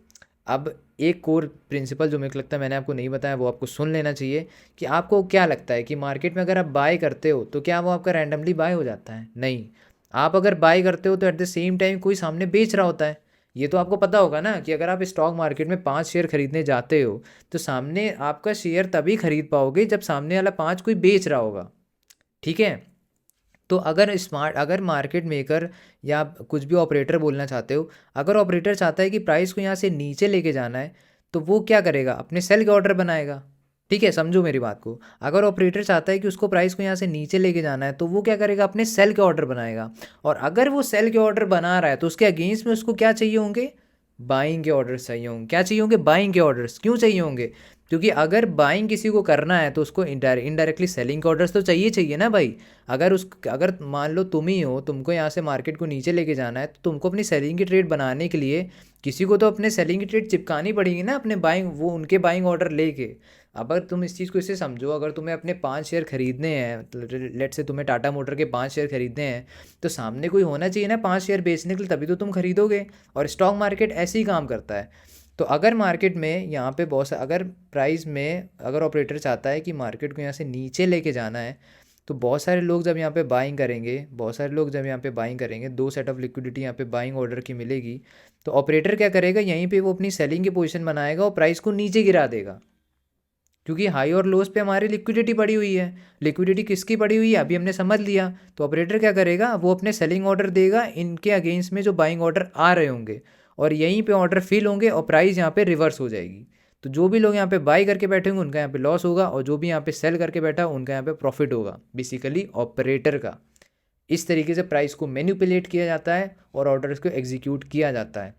अब एक कोर प्रिंसिपल जो मेरे को लगता है मैंने आपको नहीं बताया वो आपको सुन लेना चाहिए, कि आपको क्या लगता है कि मार्केट में अगर आप बाय करते हो तो क्या वो आपका रैंडमली बाय हो जाता है, नहीं। आप अगर बाय करते हो तो एट द सेम टाइम कोई सामने बेच रहा होता है। ये तो आपको पता होगा ना कि अगर आप स्टॉक मार्केट में 5 शेयर खरीदने जाते हो तो सामने आपका शेयर तभी खरीद पाओगे जब सामने वाला 5 कोई बेच रहा होगा। ठीक है, तो अगर मार्केट मेकर या कुछ भी ऑपरेटर बोलना चाहते हो, अगर ऑपरेटर चाहता है कि प्राइस को यहाँ से नीचे लेके जाना है तो वो क्या करेगा, अपने सेल के ऑर्डर बनाएगा। ठीक है, समझो मेरी बात को, अगर ऑपरेटर चाहता है कि उसको प्राइस को यहाँ से नीचे लेके जाना है तो वो क्या करेगा, अपने सेल के ऑर्डर बनाएगा। और अगर वो सेल के ऑर्डर बना रहा है तो उसके अगेंस्ट में उसको क्या चाहिए होंगे, बाइंग के ऑर्डर्स चाहिए होंगे। क्या चाहिए होंगे, बाइंग के ऑर्डर्स। क्यों चाहिए होंगे, क्योंकि अगर बाइंग किसी को करना है तो उसको इनडायरेक्टली सेलिंग के ऑर्डर्स तो चाहिए चाहिए ना भाई। अगर मान लो तुम ही हो, तुमको यहाँ से मार्केट को नीचे लेके जाना है तो तुमको अपनी सेलिंग की ट्रेड बनाने के लिए किसी को तो अपने सेलिंग की ट्रेड चिपकानी पड़ेगी ना, अपने बाइंग वो उनके बाइंग ऑर्डर लेके। अगर तुम इस चीज़ को इससे समझो, अगर तुम्हें अपने 5 शेयर खरीदने हैं, लेट से तुम्हें टाटा मोटर के 5 शेयर खरीदने हैं, तो सामने कोई होना चाहिए ना 5 शेयर बेचने के लिए, तभी तो तुम खरीदोगे। और स्टॉक मार्केट ऐसे ही काम करता है। तो अगर मार्केट में यहाँ पे अगर प्राइस में अगर ऑपरेटर चाहता है कि मार्केट को यहाँ से नीचे लेके जाना है तो बहुत सारे लोग जब यहाँ पे बाइंग करेंगे, 2 सेट ऑफ लिक्विडिटी यहाँ पे बाइंग ऑर्डर की मिलेगी, तो ऑपरेटर क्या करेगा, यहीं पे वो अपनी सेलिंग की पोजीशन बनाएगा और प्राइस को नीचे गिरा देगा। क्योंकि हाई और लोस पे हमारी लिक्विडिटी पड़ी हुई है। लिक्विडिटी किसकी पड़ी हुई है अभी हमने समझ लिया। तो ऑपरेटर क्या करेगा, वो अपने सेलिंग ऑर्डर देगा इनके अगेंस्ट में जो बाइंग ऑर्डर आ रहे होंगे, और यहीं पे ऑर्डर फिल होंगे और प्राइस यहाँ पे रिवर्स हो जाएगी। तो जो भी लोग यहाँ पे बाई करके बैठे होंगे उनका यहाँ पे लॉस होगा, और जो भी यहाँ पे सेल करके बैठा उनका यहाँ पे प्रॉफिट होगा, बेसिकली ऑपरेटर का। इस तरीके से प्राइस को मैनिपुलेट किया जाता है और ऑर्डर्स को एग्जीक्यूट किया जाता है।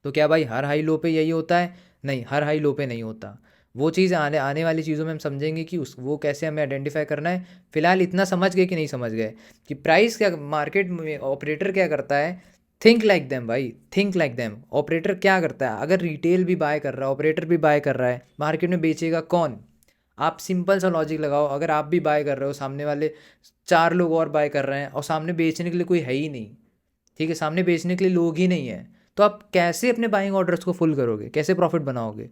तो क्या भाई हर हाई लो पे यही होता है, नहीं, हर हाई लो पे नहीं होता। वो चीज़ आने आने वाली चीज़ों में हम समझेंगे कि वो कैसे हमें आइडेंटिफाई करना है। फिलहाल इतना समझ गए कि नहीं समझ गए कि प्राइस क्या, मार्केट में ऑपरेटर क्या करता है, थिंक लाइक देम भाई, थिंक लाइक देम। ऑपरेटर क्या करता है, अगर रिटेल भी बाय कर रहा है, ऑपरेटर भी बाय कर रहा है, मार्केट में बेचेगा कौन। आप सिंपल सा लॉजिक लगाओ, अगर आप भी बाय कर रहे हो, सामने वाले 4 लोग और बाय कर रहे हैं और सामने बेचने के लिए कोई है ही नहीं, ठीक है, सामने बेचने के लिए लोग ही नहीं है, तो आप कैसे अपने बाइंग ऑर्डर्स को फुल करोगे, कैसे प्रॉफिट बनाओगे।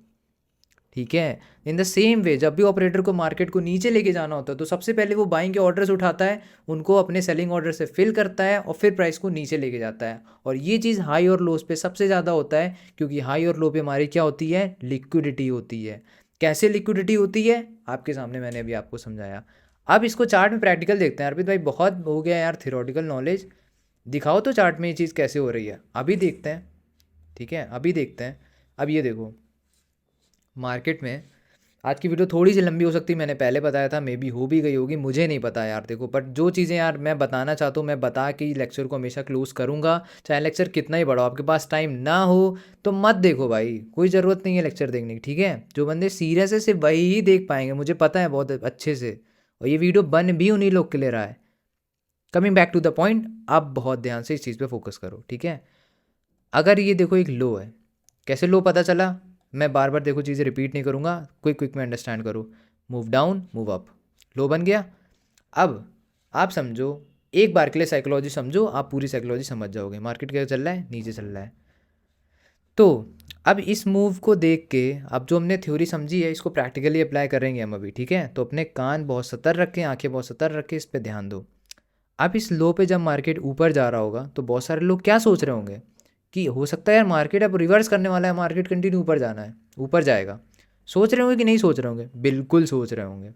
ठीक है, इन द सेम वे जब भी ऑपरेटर को मार्केट को नीचे लेके जाना होता है तो सबसे पहले वो बाइंग के ऑर्डर्स उठाता है, उनको अपने सेलिंग ऑर्डर से फिल करता है और फिर प्राइस को नीचे लेके जाता है। और ये चीज़ हाई और लोस पे सबसे ज़्यादा होता है, क्योंकि हाई और लो पे हमारी क्या होती है, लिक्विडिटी होती है। कैसे लिक्विडिटी होती है आपके सामने मैंने अभी आपको समझाया। अब इसको चार्ट में प्रैक्टिकल देखते हैं। अर्पित भाई बहुत हो गया यार थियोरेटिकल नॉलेज, दिखाओ तो चार्ट में ये चीज़ कैसे हो रही है, अभी देखते हैं। ठीक है, अभी देखते हैं। अब ये देखो मार्केट में, आज की वीडियो थोड़ी सी लंबी हो सकती है, मैंने पहले बताया था, मे बी हो भी गई होगी, मुझे नहीं पता यार। देखो बट जो चीज़ें यार मैं बताना चाहता हूँ मैं बता के लेक्चर को हमेशा क्लोज करूँगा, चाहे लेक्चर कितना ही बड़ा हो। आपके पास टाइम ना हो तो मत देखो भाई, कोई ज़रूरत नहीं है लेक्चर देखने की। ठीक है, जो बंदे सीरियस है सिर्फ वही ही देख पाएंगे, मुझे पता है बहुत अच्छे से, और ये वीडियो बन भी उन्हीं लोग के लिए रहा है। Coming back to the point, आप बहुत ध्यान से इस चीज़ पे फोकस करो। ठीक है, अगर ये देखो एक लो है, कैसे लो पता चला, मैं बार बार देखो चीज़ें रिपीट नहीं करूँगा, क्विक में अंडरस्टैंड करो। मूव डाउन, मूव अप, लो बन गया। अब आप समझो, एक बार के लिए साइकोलॉजी समझो, आप पूरी साइकोलॉजी समझ जाओगे। मार्केट क्या चल रहा है, नीचे चल रहा है। तो अब इस मूव को देख के, अब जो हमने थ्योरी समझी है इसको प्रैक्टिकली अप्लाई करेंगे हम अभी। ठीक है, तो अपने कान बहुत सतर्क रखें, आंखें बहुत सतर्क रखें, इस पर ध्यान दो। अब इस लो पे जब मार्केट ऊपर जा रहा होगा तो बहुत सारे लोग क्या सोच रहे होंगे कि हो सकता है यार मार्केट अब रिवर्स करने वाला है, मार्केट कंटिन्यू ऊपर जाना है, ऊपर जाएगा। सोच रहे होंगे कि नहीं सोच रहे होंगे, बिल्कुल सोच रहे होंगे।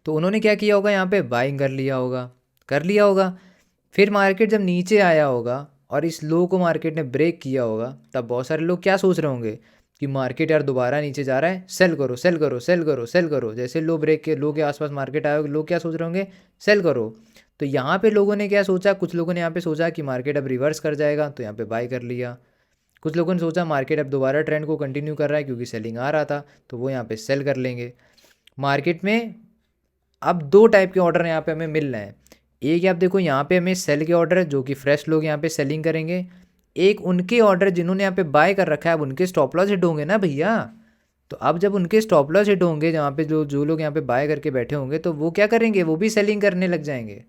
तो उन्होंने क्या किया होगा, यहाँ पे बाइंग कर लिया होगा। फिर मार्केट जब नीचे आया होगा और इस लो को मार्केट ने ब्रेक किया होगा, तब बहुत सारे लोग क्या सोच रहे होंगे कि मार्केट यार दोबारा नीचे जा रहा है, सेल करो सेल करो सेल करो सेल करो। जैसे लो ब्रेक के लो के आसपास मार्केट आया होगा, लोग क्या सोच रहे होंगे, सेल करो। तो यहाँ पे लोगों ने क्या सोचा, कुछ लोगों ने यहाँ पे सोचा कि मार्केट अब रिवर्स कर जाएगा, तो यहाँ पे बाय कर लिया। कुछ लोगों ने सोचा मार्केट अब दोबारा ट्रेंड को कंटिन्यू कर रहा है क्योंकि सेलिंग आ रहा था, तो वो यहाँ पे सेल कर लेंगे। मार्केट में अब दो टाइप के ऑर्डर यहाँ पे हमें मिल रहे हैं। एक आप देखो यहाँ पे हमें सेल के ऑर्डर है, जो कि फ्रेश लोग यहाँ पे सेलिंग करेंगे। एक उनके ऑर्डर जिन्होंने यहाँ पे बाय कर रखा है, अब उनके स्टॉप लॉस हिट होंगे ना भैया। तो अब जब उनके स्टॉप लॉस हिट होंगे, जहाँ पे जो जो लोग यहाँ पे बाय करके बैठे होंगे, तो वो क्या करेंगे, वो भी सेलिंग करने लग जाएंगे।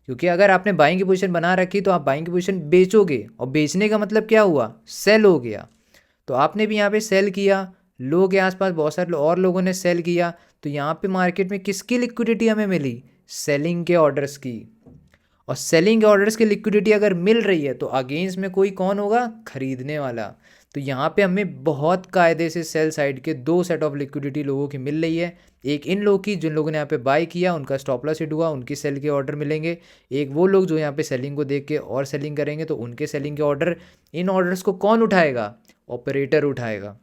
क्योंकि अगर आपने बाइंग की पोजीशन बना रखी तो आप बाइंग की पोजीशन बेचोगे, और बेचने का मतलब क्या हुआ, सेल हो गया। तो आपने भी यहाँ पे सेल किया, लो के आसपास बहुत सारे और लोगों ने सेल किया। तो यहाँ पे मार्केट में किसकी लिक्विडिटी हमें मिली, सेलिंग के ऑर्डर्स की। और सेलिंग के ऑर्डर्स की लिक्विडिटी अगर मिल रही है तो अगेंस्ट में कोई कौन होगा, खरीदने वाला। तो यहाँ पे हमें बहुत कायदे से सेल साइड के दो सेट ऑफ लिक्विडिटी लोगों की मिल रही है। एक इन लोग की, जिन लोगों ने यहाँ पे बाय किया, उनका स्टॉप लॉस हिट हुआ, उनकी सेल के ऑर्डर मिलेंगे। एक वो लोग जो यहाँ पे सेलिंग को देख के और सेलिंग करेंगे, तो उनके सेलिंग के ऑर्डर। इन ऑर्डर्स को कौन उठाएगा, ऑपरेटर उठाएगा।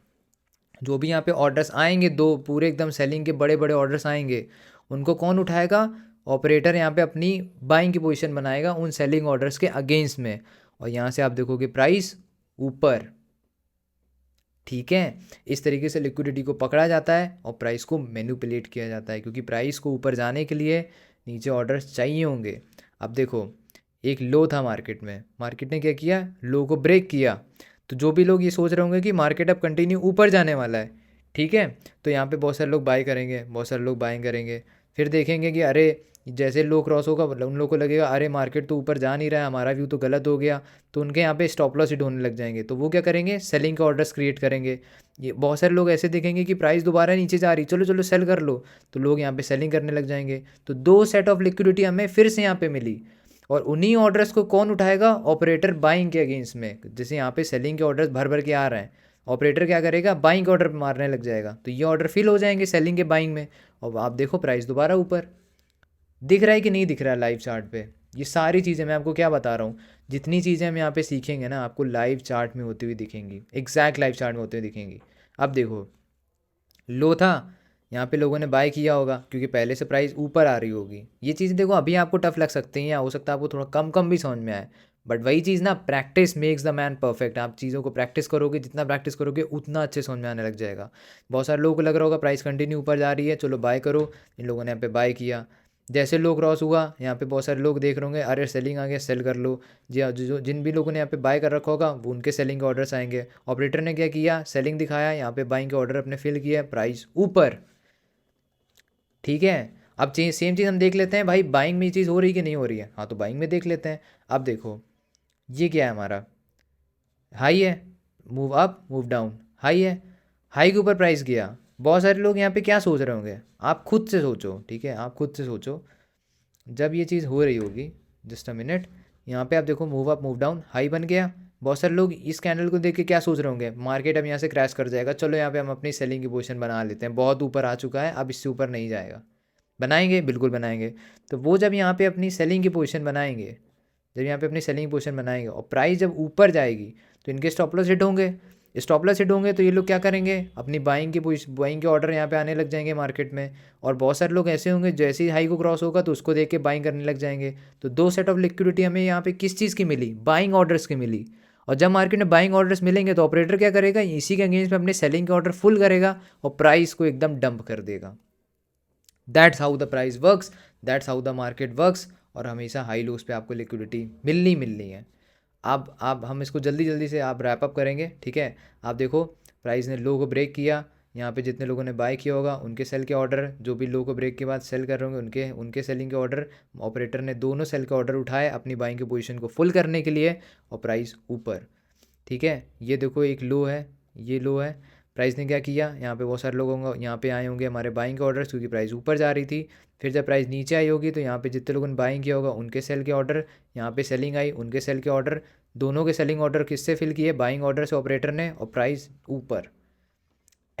जो भी यहाँ पे ऑर्डर्स आएंगे, दो पूरे एकदम सेलिंग के बड़े बड़े ऑर्डर्स आएंगे, उनको कौन उठाएगा, ऑपरेटर यहाँ पे अपनी बाइंग की पोजीशन बनाएगा उन सेलिंग ऑर्डर्स के अगेंस्ट में। और यहाँ से आप देखोगे प्राइस ऊपर। ठीक है, इस तरीके से लिक्विडिटी को पकड़ा जाता है और प्राइस को मैनिपुलेट किया जाता है, क्योंकि प्राइस को ऊपर जाने के लिए नीचे ऑर्डर्स चाहिए होंगे। अब देखो, एक लो था मार्केट में, मार्केट ने क्या किया, लो को ब्रेक किया। तो जो भी लोग ये सोच रहे होंगे कि मार्केट अब कंटिन्यू ऊपर जाने वाला है, ठीक है, तो यहाँ पे बहुत सारे लोग बाय करेंगे, बहुत सारे लोग बाइंग करेंगे। फिर देखेंगे कि अरे जैसे लो क्रॉस होगा, उन लोगों को लगेगा अरे मार्केट तो ऊपर जा नहीं रहा है, हमारा व्यू तो गलत हो गया। तो उनके यहाँ पे स्टॉप लॉस हिट होने लग जाएंगे, तो वो क्या करेंगे, सेलिंग के ऑर्डर्स क्रिएट करेंगे। ये बहुत सारे लोग ऐसे देखेंगे कि प्राइस दोबारा नीचे जा रही, चलो चलो सेल कर लो, तो लोग यहाँ पे सेलिंग करने लग जाएंगे। तो दो सेट ऑफ लिक्विडिटी हमें फिर से यहाँ पे मिली। और उन्हीं ऑर्डर्स को कौन उठाएगा, ऑपरेटर बाइंग के अगेंस्ट में। जैसे यहाँ पे सेलिंग के ऑर्डर्स भर भर के आ रहे हैं, ऑपरेटर क्या करेगा, बाइंग ऑर्डर मारने लग जाएगा, तो ये ऑर्डर फिल हो जाएंगे सेलिंग के बाइंग में। और आप देखो प्राइस दोबारा ऊपर। दिख रहा है कि नहीं दिख रहा है लाइव चार्ट पे। ये सारी चीज़ें मैं आपको क्या बता रहा हूँ, जितनी चीज़ें हम यहाँ पे सीखेंगे ना, आपको लाइव चार्ट में होती हुई दिखेंगी, एग्जैक्ट लाइव चार्ट में होती हुई दिखेंगी। अब देखो, लो था, यहाँ पे लोगों ने बाय किया होगा क्योंकि पहले से प्राइस ऊपर आ रही होगी। ये चीज़ देखो अभी आपको टफ लग सकती हैं, या हो सकता है आपको थोड़ा कम कम भी समझ में आए, बट वही चीज़ ना, practice makes the man perfect. आप चीज़ों को प्रैक्टिस करोगे, जितना प्रैक्टिस करोगे उतना अच्छे समझ में आने लग जाएगा। बहुत सारे लोगों को लग रहा होगा प्राइस कंटिन्यू ऊपर जा रही है, चलो बाय करो। इन लोगों ने यहाँ पे बाय किया, जैसे लो क्रॉस हुआ, यहाँ पे बहुत सारे लोग देख रहे होंगे अरे सेलिंग आ गया, सेल कर लो। जी हाँ, जो जिन भी लोगों ने यहाँ पे बाय कर रखा होगा, वो उनके सेलिंग के ऑर्डर्स आएंगे। ऑपरेटर ने क्या किया, सेलिंग दिखाया, यहाँ पे बाइंग के ऑर्डर अपने फिल किया, प्राइस ऊपर। ठीक है, अब सेम चीज़ हम देख लेते हैं भाई, बाइंग में ये चीज़ हो रही कि नहीं हो रही है। हाँ, तो बाइंग में देख लेते हैं। अब देखो, ये क्या है, हमारा हाई है, move up move down, high है, हाई के ऊपर प्राइस गया। बहुत सारे लोग यहाँ पे क्या सोच रहे होंगे, आप खुद से सोचो, ठीक है, आप खुद से सोचो। जब ये चीज़ हो रही होगी, जस्ट अ मिनट, यहाँ पे आप देखो move up move down, high बन गया। बहुत सारे लोग इस कैंडल को देख के क्या सोच रहे होंगे, मार्केट अब यहाँ से क्रैश कर जाएगा, चलो यहाँ पे हम अपनी सेलिंग की पोजीशन बना लेते हैं, बहुत ऊपर आ चुका है, अब इससे ऊपर नहीं जाएगा। बनाएंगे, बिल्कुल बनाएंगे। तो वो जब यहाँ पे अपनी सेलिंग की पोजीशन बनाएंगे, जब यहाँ पे अपनी सेलिंग की पोजीशन बनाएंगे और प्राइस जब ऊपर जाएगी, तो इनके स्टॉप लॉस हिट होंगे। स्टॉप लॉस हिट होंगे तो ये लोग क्या करेंगे, अपनी बाइंग के ऑर्डर यहाँ पे आने लग जाएंगे मार्केट में। और बहुत सारे लोग ऐसे होंगे, जैसे ही हाई को क्रॉस होगा तो उसको देख के बाइंग करने लग जाएंगे। तो दो सेट ऑफ लिक्विडिटी हमें यहाँ पे किस चीज़ की मिली, बाइंग ऑर्डर्स की मिली। और जब मार्केट में बाइंग ऑर्डर्स मिलेंगे तो ऑपरेटर क्या करेगा, इसी के अगेंस्ट में अपने सेलिंग के ऑर्डर फुल करेगा और प्राइस को एकदम डंप कर देगा। That's how the price works, that's how the market works. और हमेशा हाई लोस पे आपको लिक्विडिटी मिलनी है। अब हम इसको जल्दी जल्दी से आप रैप अप करेंगे, ठीक है। आप देखो, प्राइस ने लो को ब्रेक किया, यहाँ पे जितने लोगों ने बाय किया होगा उनके सेल के ऑर्डर, जो भी लो को ब्रेक के बाद सेल कर रहे होंगे उनके सेलिंग के ऑर्डर, ऑपरेटर ने दोनों सेल के ऑर्डर उठाए अपनी बाइंग की पोजीशन को फुल करने के लिए, और प्राइस ऊपर। ठीक है, ये देखो एक लो है, ये लो है। प्राइस ने क्या किया, यहाँ पे बहुत सारे लोग होंगे, यहाँ पे आए होंगे हमारे बाइंग के ऑर्डर्स, क्योंकि प्राइस ऊपर जा रही थी। फिर जब प्राइस नीचे आई होगी तो यहाँ पे जितने लोगों ने बाइंग किया होगा उनके सेल के ऑर्डर, यहाँ पे सेलिंग आई उनके सेल के ऑर्डर, दोनों के सेलिंग ऑर्डर किससे फिल किए, बाइंग ऑर्डर से ऑपरेटर ने, और प्राइस ऊपर।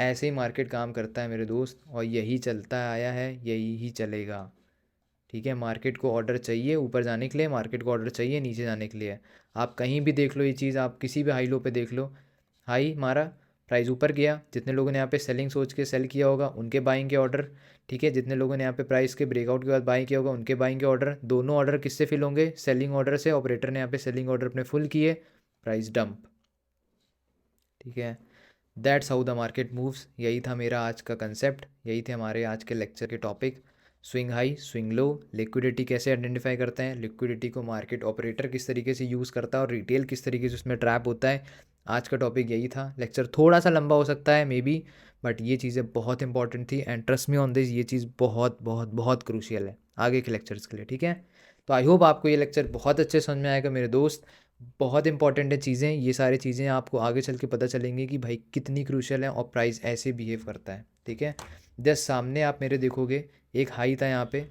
ऐसे ही मार्केट काम करता है मेरे दोस्त, और यही चलता आया है, यही ही चलेगा। ठीक है, मार्केट को ऑर्डर चाहिए ऊपर जाने के लिए, मार्केट को ऑर्डर चाहिए नीचे जाने के लिए। आप कहीं भी देख लो ये चीज़, आप किसी भी हाई लो पे देख लो, हाई मारा, प्राइस ऊपर गया, जितने लोगों ने यहाँ पे सेलिंग सोच के सेल किया होगा उनके बाइंग के ऑर्डर। ठीक है, जितने लोगों ने यहाँ पे प्राइस के ब्रेकआउट के बाद बाइंग किया होगा उनके बाइंग के ऑर्डर। दोनों ऑर्डर किससे फिल होंगे? सेलिंग ऑर्डर से। ऑपरेटर ने यहाँ पे सेलिंग ऑर्डर अपने फुल किए, प्राइस डंप। ठीक है, that's how the market moves. यही था मेरा आज का कंसेप्ट, यही थे हमारे आज के लेक्चर के topic. Swing high, swing low, liquidity कैसे आइडेंटिफाई करते हैं, लिक्विडिटी को मार्केट ऑपरेटर किस तरीके से यूज़ करता है और रिटेल किस तरीके से उसमें ट्रैप होता है। आज का टॉपिक यही था। लेक्चर थोड़ा सा लंबा हो सकता है मे बी, बट ये चीज़ें बहुत इंपॉर्टेंट थी and trust me on this, ये चीज़ बहुत बहुत बहुत क्रूशियल है आगे के लेक्चर्स के लिए। ठीक है, तो आई होप आपको ये लेक्चर बहुत अच्छे समझ में आएगा मेरे दोस्त। बहुत इंपॉर्टेंट है चीज़ें, ये सारी चीज़ें आपको आगे चल के पता चलेंगी कि भाई कितनी क्रूशियल है और प्राइस ऐसे बिहेव करता है। ठीक है, जस्ट सामने आप मेरे देखोगे एक हाई था यहाँ पे,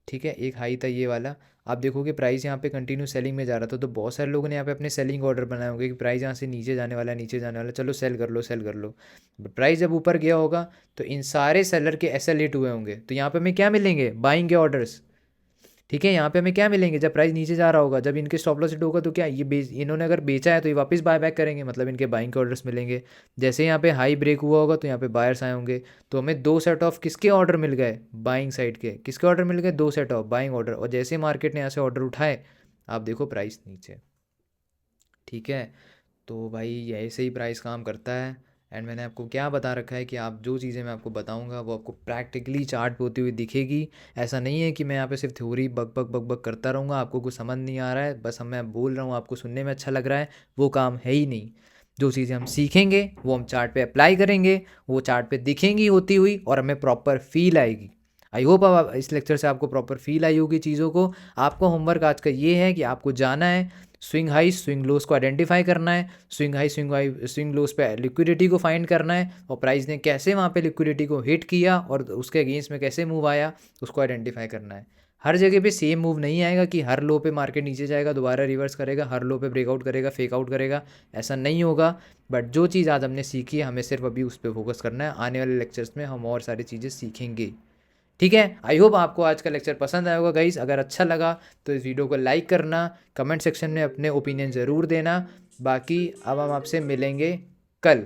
ठीक है, एक हाई था ये वाला। आप देखोगे प्राइस यहाँ पे कंटिन्यू सेलिंग में जा रहा था, तो बहुत सारे लोगों ने यहाँ पे अपने सेलिंग ऑर्डर बनाए होंगे कि प्राइस यहाँ से नीचे जाने वाला है, नीचे जाने वाला है, चलो सेल कर लो, सेल कर लो। बट प्राइस जब ऊपर गया होगा तो इन सारे सेलर के SL हिट हुए होंगे, तो यहाँ पे हमें क्या मिलेंगे? बाइंग के ऑर्डर्स। ठीक है, यहाँ पे हमें क्या मिलेंगे? जब प्राइस नीचे जा रहा होगा, जब इनके स्टॉप लॉस हिट होगा तो क्या ये इन्होंने अगर बेचा है तो ये वापस बाय बैक करेंगे, मतलब इनके बाइंग के ऑर्डर्स मिलेंगे। जैसे यहाँ पे हाई ब्रेक हुआ होगा तो यहाँ पे बायर्स आए होंगे, तो हमें 2 सेट ऑफ किसके ऑर्डर मिल गए? बाइंग साइड के। किसके ऑर्डर मिल गए? 2 सेट ऑफ बाइंग ऑर्डर। और जैसे मार्केट ने यहाँ से ऑर्डर उठाए, आप देखो प्राइस नीचे। ठीक है, तो भाई ये ऐसे ही प्राइस काम करता है। एंड मैंने आपको क्या बता रखा है कि आप जो चीज़ें मैं आपको बताऊंगा वो आपको प्रैक्टिकली चार्ट पे होती हुई दिखेगी। ऐसा नहीं है कि मैं यहाँ पे सिर्फ थ्योरी बक बक बक बक करता रहूँगा, आपको कुछ समझ नहीं आ रहा है, बस मैं बोल रहा हूँ, आपको सुनने में अच्छा लग रहा है, वो काम है ही नहीं। जो चीज़ें हम सीखेंगे वो हम चार्ट पे अप्लाई करेंगे, वो चार्ट पे दिखेंगी होती हुई और हमें प्रॉपर फील आएगी। आई होप अब इस लेक्चर से आपको प्रॉपर फील आई होगी चीज़ों को। आपको होमवर्क आज का ये है कि आपको जाना है, स्विंग हाई स्विंग लोस को आइडेंटिफाई करना है, स्विंग हाई स्विंग लोस पे लिक्विडिटी को फाइंड करना है, और प्राइस ने कैसे वहाँ पे लिक्विडिटी को हिट किया और उसके अगेंस्ट में कैसे मूव आया उसको आइडेंटिफाई करना है। हर जगह पे सेम मूव नहीं आएगा कि हर लो पे मार्केट नीचे जाएगा दोबारा रिवर्स करेगा, हर लो पे ब्रेकआउट करेगा फेक आउट करेगा, ऐसा नहीं होगा। बट जो चीज़ आज हमने सीखी है हमें सिर्फ अभी उस पर फोकस करना है, आने वाले लेक्चर्स में हम और सारी चीज़ें सीखेंगे। ठीक है, आई होप आपको आज का लेक्चर पसंद आया होगा गाइस। अगर अच्छा लगा तो इस वीडियो को लाइक करना, कमेंट सेक्शन में अपने ओपिनियन ज़रूर देना। बाकी अब हम आपसे मिलेंगे कल।